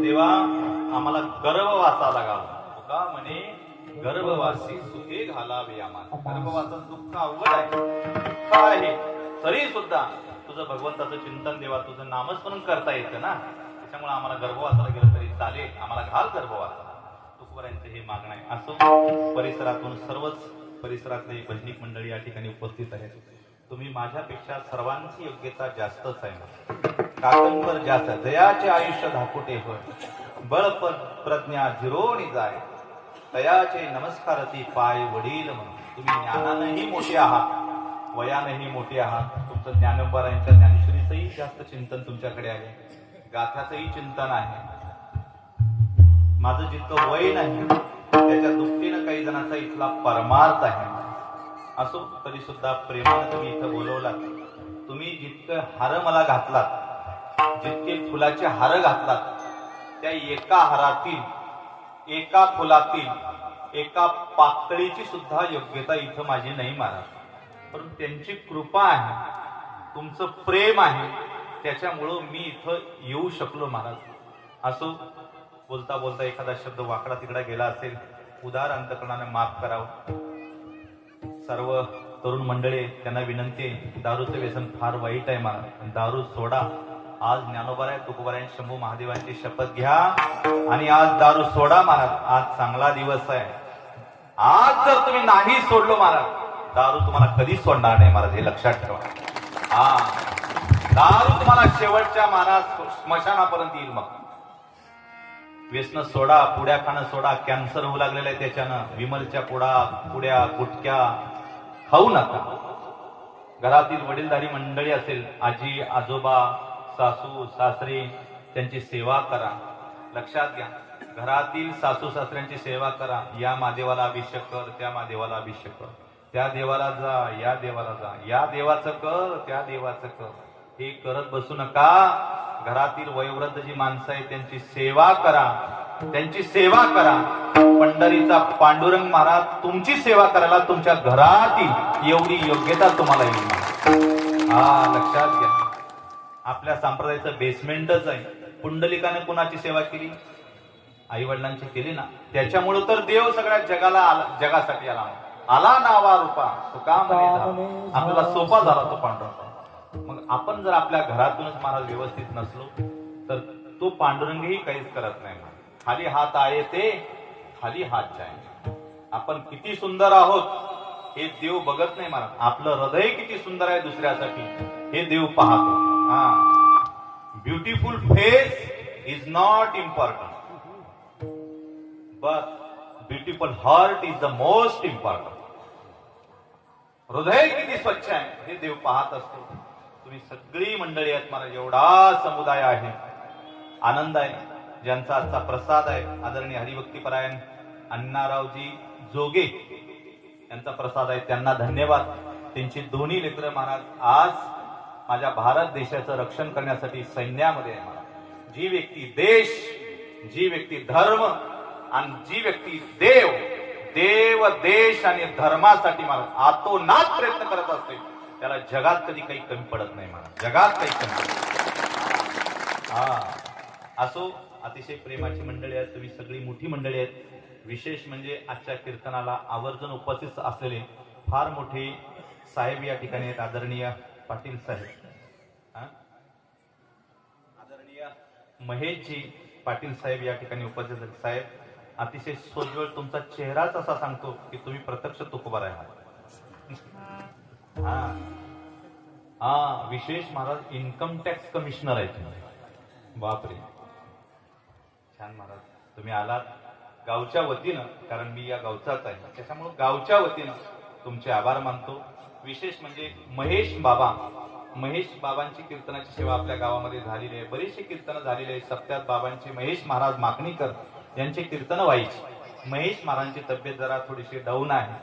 S1: देवा आम्हाला गर्भवासाला घाल तुका म्हणे गर्भवासी सुखे घालावे आम्हाला. गर्भवासाचं दुःख अवघड आहे, दुःख आहे, तरी सुद्धा तुझं भगवंताचं चिंतन देवा, तुझं नामस्मरण करता येतं ना, त्याच्यामुळे आम्हाला गर्भवासाला गेलं तरी चालेल, आम्हाला घाल गर्भवासाला. तुकोबारायांचं हे मागणं आहे. असो परिसरातून सर्वच परिसरातले भजनिक मंडळी या ठिकाणी उपस्थित आहेत. तुम्ही माझ्यापेक्षा सर्वांची योग्यता जास्तच आहे. काकंबर जास्त जयाचे आयुष्य धाकुटे होय, बळ प्रज्ञा झिरोणी जाय, तयाचे नमस्कारती पाय वडील म्हणून. तुम्ही ज्ञानानेही मोठे आहात, वयानेही मोठे आहात. तुमचं ज्ञानोबारायांच्या ज्ञानेश्वरीचंही जास्त चिंतन तुमच्याकडे आहे, गाथाचंही चिंतन आहे. माझं जितकं वय नाही त्याच्या दुपटीनं काही जणांचा इथला परमार्थ आहे. असो तरी सुद्धा प्रेमानं तुम्ही इथं बोलवलात. तुम्ही जितकं हार मला घातलात, जितके फुलाचे हार घातलात, त्या एका हारातील, एका फुलातील, एका पाकळीची सुद्धा योग्यता इथं माझी नाही महाराज. परंतु त्यांची कृपा आहे, तुमचं प्रेम आहे, त्याच्यामुळं मी इथं येऊ शकलो महाराज. असो बोलता बोलता एखादा शब्द वाकडा तिकडा गेला असेल, उदार अंतकरणाने माफ करावं. सर्व तरुण मंडळी त्यांना विनंती आहे, दारूचं व्यसन फार वाईट आहे महाराज, दारू सोडा. आज ज्ञानोबाराय तुकोबाराय शंभू महादेवांची शपथ घ्या आणि आज दारू सोडा महाराज. आज चांगला दिवस आहे. आज जर तुम्ही नाही सोडलो महाराज, दारू तुम्हाला कधीच सोडणार नाही महाराज, हे लक्षात ठेवा. हा, दारू तुम्हाला शेवटच्या महाराज स्मशानापर्यंत येईल. मग व्यसन सोडा, पुड्या खाणं सोडा, कॅन्सर होऊ लागलेलं आहे त्याच्यानं. विमलच्या पुड्या गुटक्या खाऊ नका. घरातील वडीलधारी मंडळी असेल, आजी आजोबा सासू सासरे, त्यांची सेवा करा. लक्षात घ्या, घरातील सासू सासऱ्यांची सेवा करा. या महादेवाला अभिषेक कर, त्या महादेवाला अभिषेक कर, त्या देवाला जा, या देवाला जा, या देवाचं कर, त्या देवाचं कर. हे करत बसू नका. घरातील वयोवृद्ध जी माणसं आहेत त्यांची सेवा करा, त्यांची सेवा करा. पंढरीचा पांडुरंग महाराज तुमची सेवा करायला तुमच्या घरातील एवढी योग्यता तुम्हाला येईल. हा, लक्षात घ्या. आपल्या संप्रदायाचं बेसमेंटच आहे. पुंडलिकाने कुणाची सेवा केली? आई वडिलांची केली ना. त्याच्यामुळे तर देव सगळ्या जगाला आला, जगासाठी आला नावा रूपा तुका म्हणे. आपल्याला सोपा झाला तो पांडुरंग. मग आपण जर आपल्या घरातूनच महाराज व्यवस्थित नसलो तर तो पांडुरंगही काहीच करत नाही. खाली हात आहे ते खाली हात जाय. आपण किती सुंदर आहोत हे देव बघत नाही महाराज. आपलं हृदय किती सुंदर आहे दुसऱ्यासाठी हे देव पाहतो. Beautiful face is not important, but beautiful heart is the most important. हृदय किती स्वच्छ आहे हे देव पाहत असतो. तुम्ही सगळी मंडळी आहेत मला, एवढा समुदाय आहे, आनंद आहे. ज्यांचा आजचा प्रसाद आहे आदरणीय हरिभक्तीपरायण अण्णारावजी जोगे यांचा प्रसाद आहे, त्यांना धन्यवाद. त्यांची दोन्ही लेकरं महाराज आज माझ्या भारत देशाचं रक्षण करण्यासाठी सैन्यामध्ये आहे महाराज. जी व्यक्ती देश, जी व्यक्ती धर्म आणि जी व्यक्ती देव, देव देश आणि धर्मासाठी महाराज आतोनात प्रयत्न करत असते त्याला जगात कधी काही कमी पडत नाही महाराज, जगात काही कमी. असो अतिशय प्रेमाची मंडळी आहेत तुम्ही, सगळी मोठी मंडळी आहेत. विशेष म्हणजे आजच्या कीर्तनाला आवर्जून उपस्थित असलेले फार मोठे साहेब या ठिकाणी आहेत. आदरणीय पाटील साहेब, आदरणीय महेशजी पाटील साहेब या ठिकाणी उपस्थित आहेत. साहेब अतिशय सोज्वळ तुमचा चेहराच असा सांगतो की तुम्ही प्रत्यक्ष तुकोबार आहे. विशेष महाराज इन्कम टॅक्स कमिशनर आहे तुम्ही. बापरे, छान महाराज. तुम्ही आलात गावच्या वतीनं, कारण मी या गावचाच आहे त्याच्यामुळे गावच्या वतीनं तुमचे आभार मानतो. विशेष म्हणजे महेश बाबा महेश बाबांची कीर्तनाची सेवा आपल्या गावामध्ये झालेली आहे. बरीचशी कीर्तनं झालेली आहे. सप्त्यात बाबांचे महेश महाराज माकणीकर यांचे कीर्तनं व्हायची. महेश महाराजांची तब्येत जरा थोडीशी डाऊन आहे.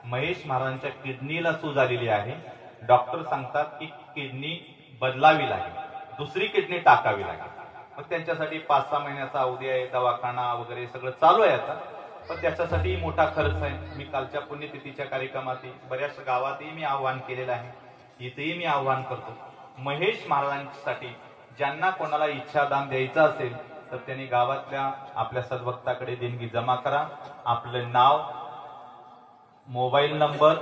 S1: महेश महाराजांच्या किडनीला सूज आलेली आहे. डॉक्टर सांगतात की किडनी बदलावी लागेल, दुसरी किडनी टाकावी लागेल. मग त्यांच्यासाठी 5-6 महिन्याचा अवधी आहे, दवाखाना वगैरे सगळं चालू आहे आता. पण त्याच्यासाठी मोठा खर्च आहे. मी कालच्या पुण्यतिथीच्या कार्यक्रमात बऱ्याच गावातही मी आव्हान केलेलं आहे, इथेही मी आव्हान करतो. महेश महाराजांसाठी ज्यांना कोणाला इच्छादान द्यायचं असेल तर त्यांनी गावातल्या आपल्या सद्भक्ताकडे देणगी जमा करा. आपलं नाव, मोबाईल नंबर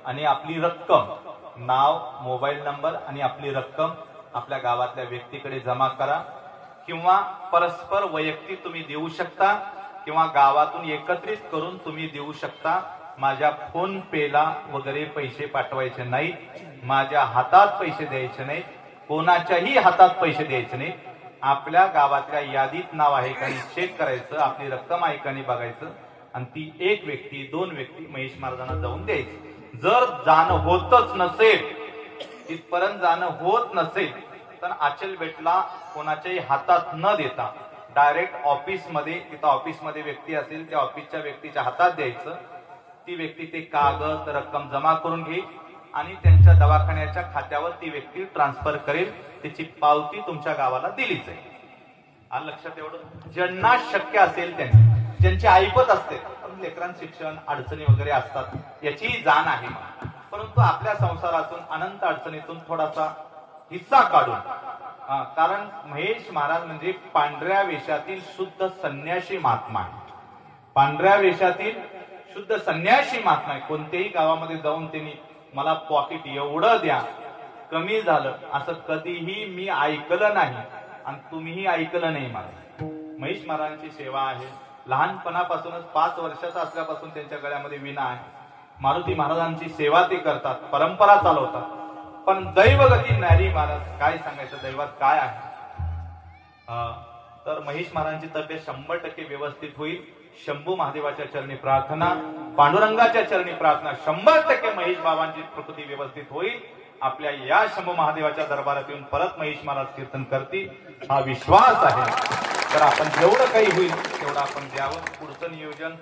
S1: आणि आपली रक्कम, नाव, मोबाईल नंबर आणि आपली रक्कम आपल्या गावातल्या व्यक्तीकडे जमा करा. किंवा परस्पर वैयक्तिक तुम्ही देऊ शकता किंवा गावातून एकत्रित करून तुम्ही देऊ शकता. माझ्या फोन पेला वगैरे पैसे पाठवायचे नाहीत, माझ्या हातात पैसे द्यायचे नाहीत, कोणाच्याही हातात पैसे द्यायचे नाहीत. आपल्या गावातल्या यादीत नाव आहे का चेक करायचं, आपली रक्कम आहे का बघायचं आणि ती 1 व्यक्ती 2 व्यक्ती महेश महाराजांना जाऊन द्यायची. जर जाणं होतच नसेल, तिथपर्यंत जाणं होत नसेल तर आचल बेटला कोणाच्याही हातात न देता डायरेक्ट ऑफिसमध्ये, तिथं ऑफिसमध्ये व्यक्ती असेल त्या ऑफिसच्या व्यक्तीच्या हातात द्यायचं. ती व्यक्ती ते कागद रक्कम जमा करून घेईल आणि त्यांच्या दवाखान्याच्या खात्यावर ती व्यक्ती ट्रान्सफर करेल. त्याची पावती तुमच्या गावाला दिली जाईल. आणि लक्षात एवढं, ज्यांना शक्य असेल त्यांनी, ज्यांची ऐपत असते, लेकरांचं शिक्षण अडचणी वगैरे असतात याची जाण आहे, परंतु आपल्या संसारातून अनंत अडचणीतून थोडासा हिस्सा काढून, कारण महेश महाराज म्हणजे पांढऱ्या वेशातील शुद्ध संन्यासी महात्मा आहे. पांढऱ्या वेशातील शुद्ध संन्यासी महात्मा आहे. कोणत्याही गावामध्ये जाऊन त्यांनी मला पॉकेट एवढं द्या, कमी झालं, असं कधीही मी ऐकलं नाही आणि तुम्हीही ऐकलं नाही. मला महेश महाराजांची सेवा आहे. लहानपणापासूनच 5 वर्षाचा असल्यापासून त्यांच्या गळ्यामध्ये विणा आहे. मारुती महाराजांची सेवा ते करतात, परंपरा चालवतात. पण दैवगती न्यारी महाराज, काय सांगायचं, दैवात काय आहे. तर महेश महाराजांची तब्येत 100% व्यवस्थित होईल. शंभू महादेवाच्या चरणी प्रार्थना, पांडुरंगाच्या चरणी प्रार्थना, 100% महेश बाबांची प्रकृती व्यवस्थित होईल. आपल्या या शंभू महादेवाच्या दरबारात येऊन परत महेश महाराज कीर्तन करतील हा विश्वास आहे. तर आपण जेवढं काही होईल तेवढं आपण द्यावं. पुढचं नियोजन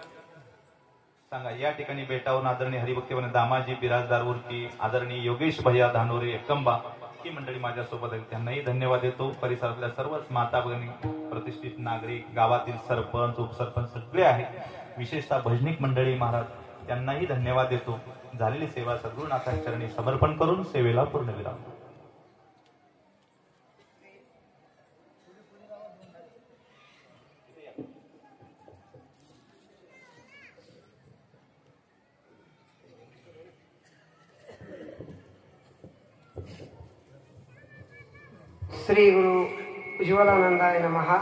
S1: सांगा. या ठिकाणी बेटावरून आदरणीय हरिभक्तीवन दामाजी बिराजदार उर्की, आदरणीय योगेश भैया धानोरे एकंबा ही मंडळी माझ्यासोबत आहे. त्यांनाही धन्यवाद देतो. परिसरातल्या सर्वच माता भगिनी, प्रतिष्ठित नागरिक, गावातील सरपंच उपसरपंच सगळे आहेत, विशेषतः भजनिक मंडळी महाराज, त्यांनाही धन्यवाद देतो. झालेली सेवा सद्गुरुनाथांच्या चरणी समर्पण करून सेवेला पूर्णविराम.
S3: श्री गुरु उज्ज्वलानंदाय नमः.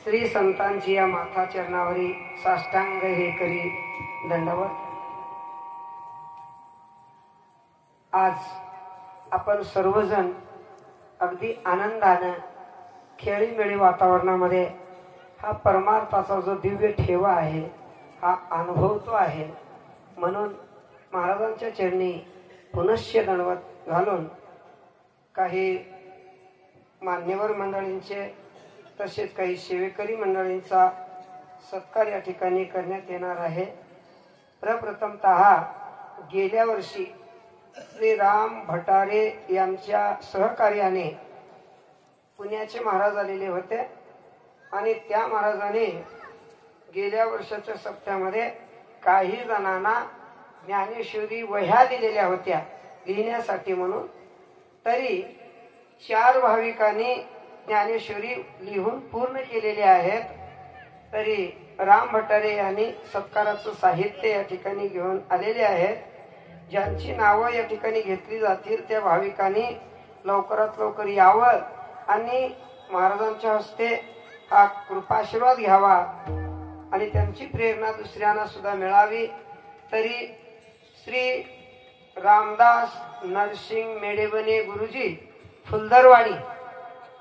S3: श्री संतांची या माथा चरणावरी साष्टांग हे करी दंडवत. आज आपण सर्वजण अगदी आनंदानं खेळीमेळी वातावरणामध्ये हा परमार्थाचा जो दिव्य ठेवा आहे हा अनुभवतो आहे. म्हणून महाराजांच्या चरणी पुनश्य दंडवत घालून काही मान्यवर मंडळींचे तसेच काही सेवेकरी मंडळींचा सत्कार या ठिकाणी करण्यात येणार आहे. प्रप्रथमतः गेल्या वर्षी श्री राम भटारे यांच्या सहकार्याने पुण्याचे महाराज आलेले होते आणि त्या महाराजाने गेल्या वर्षाच्या सप्त्यामध्ये काही जणांना ज्ञानेश्वरी वह्या दिलेल्या होत्या लिहिण्यासाठी म्हणून. तरी 4 भाविकांनी ज्ञानेश्वरी लिहून पूर्ण केलेले आहेत. तरी राम भटारे यांनी सत्काराचं साहित्य या ठिकाणी घेऊन आलेले आहेत. ज्यांची नावं या ठिकाणी घेतली जातील त्या भाविकांनी लवकरात लवकर यावं आणि महाराजांच्या हस्ते हा कृपाशीर्वाद घ्यावा आणि त्यांची प्रेरणा दुसऱ्यांना सुद्धा मिळावी. तरी श्री रामदास नरसिंग मेडेबने गुरुजी फुलदरवाडी,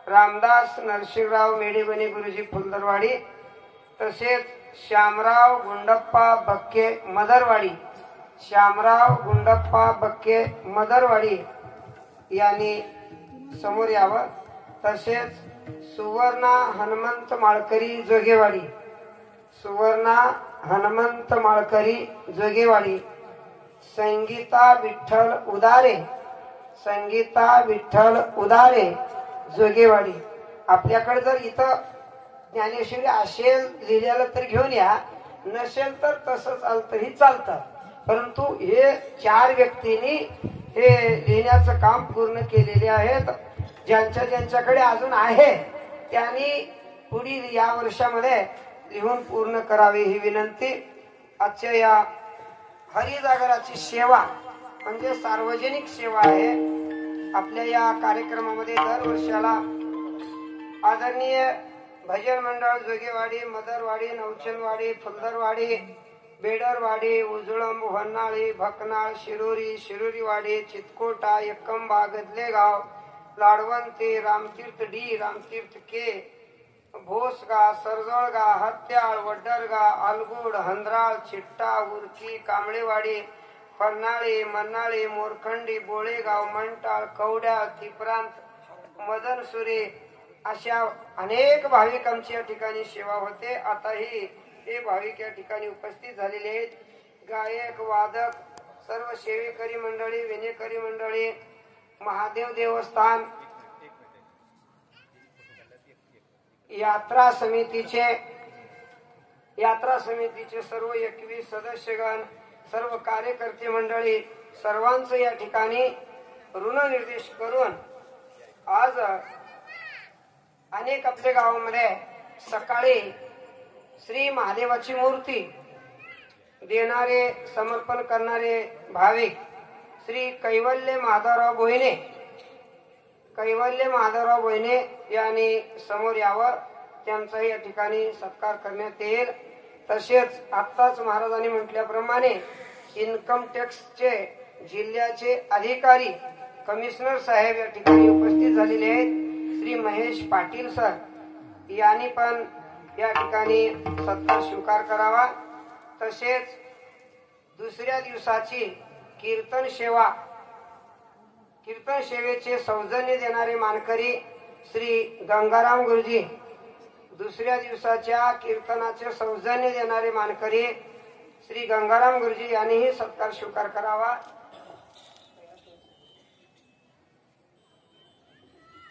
S3: रामदास नरसिंहराव मेडेबने गुरुजी फुलदरवाडी, तसेच श्यामराव गुंडप्पा बक्के मदरवाडी, श्यामराव गुंडप्पा बक्के मदरवाडी, यांनी समोर यावं. तसेच सुवर्णा हनुमंत माळकरी जोगेवाडी, सुवर्णा हनुमंत माळकरी जोगेवाडी, संगीता विठ्ठल उदारे, संगीता विठ्ठल उदारे जोगेवाडी. आपल्याकडे जर इथं ज्ञानेश्वरी असेल लिहिलेलं तर घेऊन या, नसेल तर तसं चालतंही चालतं. परंतु हे 4 व्यक्तींनी हे लिहिण्याचं काम पूर्ण केलेले आहेत. ज्यांच्याकडे अजून आहे त्यांनी पुढील या वर्षामध्ये लिहून पूर्ण करावे ही विनंती. आजच्या या हरिजागराची सेवा म्हणजे सार्वजनिक सेवा आहे. आपल्या या कार्यक्रमामध्ये दर वर्षाला आदरणीय भजन मंडळ जोगेवाडी, मदरवाडी, नवचंदवाडी, फुलदरवाडी, बेडरवाडी, उजळंब, होन्नाळी, भकनाळ, शिरोरी, शिरोरीवाडी, चितकोटा, एकंबा, गदलेगाव, लाडवंती, रामतीर्थ डी, रामतीर्थ के, भोसगा, सरजोळगा, हत्याळ, वड्डरगा, आलगुड, हंद्राळ, चिट्टा, उरकी, कांबळेवाडी, फन्नाळी, मन्नाळी, मोरखंडी, बोळेगाव, मंटाळ, कवड्याळ, तिप्रांत, मदनसुरे अशा अनेक भाविक आमची या ठिकाणी सेवा होते. आताही हे भाविक या ठिकाणी उपस्थित झालेले आहेत. गायक, वादक, सर्व सेवेकरी मंडळी, विनेकरी मंडळी, महादेव देवस्थान, यात्रा समितीचे सर्व 21 सदस्यगण, सर्व कार्यकर्ते मंडळी सर्वांचं या ठिकाणी ऋणनिर्देश करून आज अनेक आपल्या गावामध्ये सकाळी श्री महादेवाची मूर्ती देणारे, समर्पण करणारे भाविक श्री कैवल्य माधवराव बोहिने, कैवल्य माधवराव बोहिने यांनी समोर यावं. त्यांचाही या ठिकाणी सत्कार करण्यात येईल. तसेच आत्ताच महाराजांनी म्हटल्याप्रमाणे इन्कम टॅक्सचे जिल्ह्याचे अधिकारी कमिशनर साहेब या ठिकाणी उपस्थित झालेले आहेत. श्री महेश पाटील सर यांनी पण या ठिकाणी सत्कार स्वीकार करावा. तसेच दुसऱ्या दिवसाची कीर्तन सेवेचे सौजन्य देणारे मानकरी श्री गंगाराम गुरुजी, दुसऱ्या दिवसाच्या कीर्तनाचे सौजन्य देणारे मानकरी श्री गंगाराम गुरुजी यांनीही सत्कार स्वीकार करावा.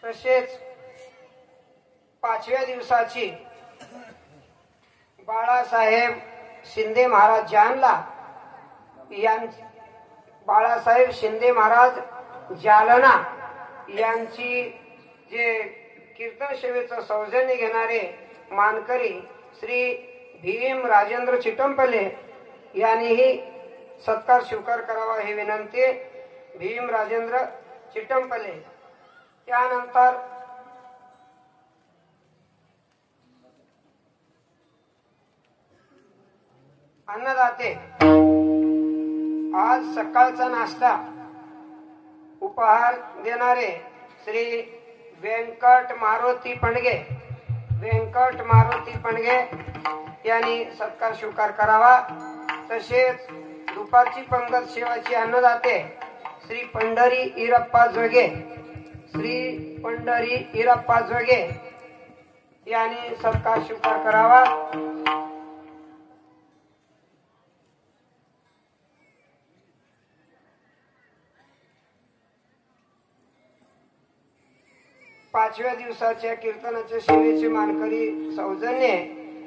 S3: तसेच 5व्या दिवसाची बाळासाहेब शिंदे महाराज जानला, बाळासाहेब शिंदे महाराज जालना यांची जे कीर्तन सेवेचं सौजन्य घेणारे मानकरी श्री भीम राजेंद्र चिटंपले यांनीही सत्कार स्वीकार करावा ही विनंती. भीम राजेंद्र चिटंपले. त्यानंतर अन्नदाते. आज सकाळचा नाश्ता उपहार देणारे श्री व्यंकट मारुती पणगे, व्यंकट मारुती पणगे यांनी सत्कार स्वीकार करावा. तसेच दुपारची पंगत सेवाची अन्नदाते श्री पंढरी इरप्पा जोगे, श्री पंढरी इरप्पा जोगे यांनी सत्कार स्वीकार करावा. पाचव्या दिवसाच्या कीर्तनाच्या सेवेचे मानकरी सौजन्य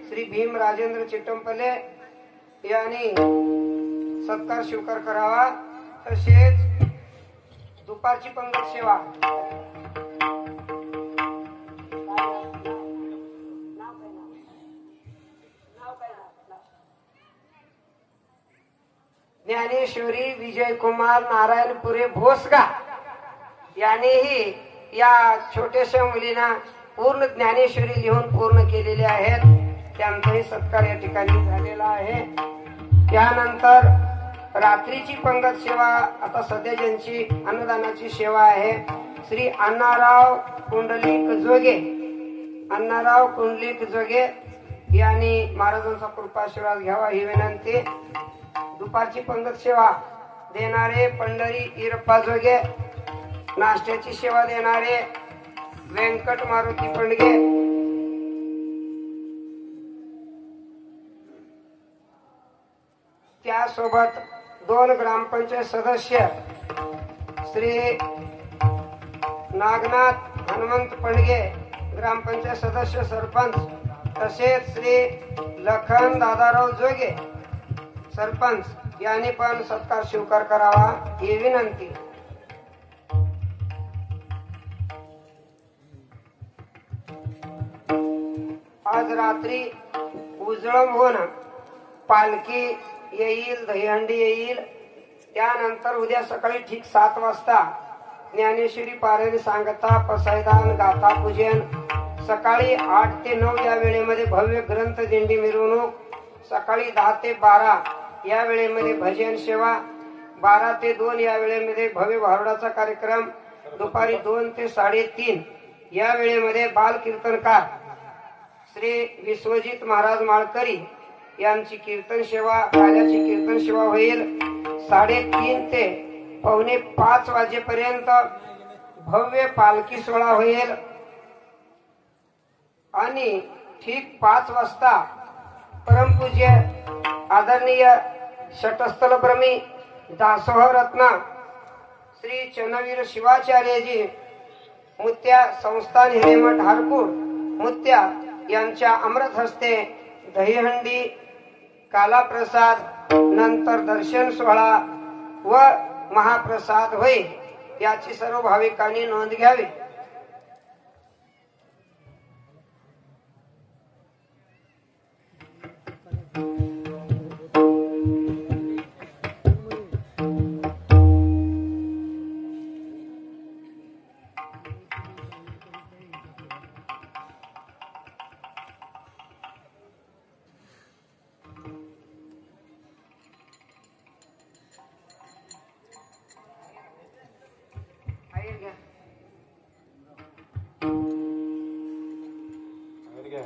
S3: श्री भीम राजेंद्र चिटंपले यांनी सत्कार स्वीकार करावा. तसेच दुपारची पंगत सेवा ज्ञानेश्वरी विजयकुमार नारायणपुरे भोसगा यांनीही या छोट्याशा मुलींना पूर्ण ज्ञानेश्वरी लिहून पूर्ण केलेले आहेत. त्यांचाही सत्कार या ठिकाणी झालेला आहे. त्यानंतर रात्रीची पंगत सेवा आता सध्या ज्यांची अन्नदानाची सेवा आहे श्री अण्णाराव कुंडलिक जोगे, अण्णाराव कुंडलिक जोगे यांनी महाराजांचा कृपाशीर्वाद घ्यावा ही विनंती. दुपारची पंगत सेवा देणारे पंढरी इरप्पा जोगे नाश्त्याची सेवा देणारे व्यंकट मारुती पणगे, त्यासोबत 2 ग्रामपंचायत सदस्य श्री नागनाथ हनुमंत पणगे, ग्रामपंचायत सदस्य सरपंच, तसेच श्री लखन दादाराव जोगे सरपंच यांनी पण सत्कार स्वीकार करावा ही विनंती. आज रात्री उजळम होऊन पालखी येईल, दहीहंडी येईल. त्यानंतर उद्या सकाळी ठीक 7 वाजता ज्ञानेश्वरी पारायण, सांगता, पसायदान, गाथा पूजन, सकाळी 8 ते 9 या वेळेमध्ये भव्य ग्रंथ दिंडी मिरवणूक, सकाळी 10 ते 12 या वेळेमध्ये भजन सेवा, 12 ते 2 या वेळेमध्ये भव्य भारुडाचा कार्यक्रम, दुपारी 2 ते 3:30 या वेळेमध्ये बाल कीर्तनकार श्री विश्वजित महाराज माळकरी यांची कीर्तन सेवा, राजाची कीर्तन सेवा होईल. 3:30 ते 4:45 वाजेपर्यंत भव्य पालखी सोहळा होईल आणि ठीक 5 वाजता परमपूज्य आदरणीय षटस्थलप्रमी दासोह रत्न श्री चन्नवीर शिवाचार्यजी मुत्या संस्थान हिरेमठ हारपूर मुत्या यांच्या अमृत हस्ते दहीहंडी, कालाप्रसाद, नंतर दर्शन सोहळा व महाप्रसाद होईल. याची सर्व भाविकांनी नोंद घ्यावी.
S2: घ्या.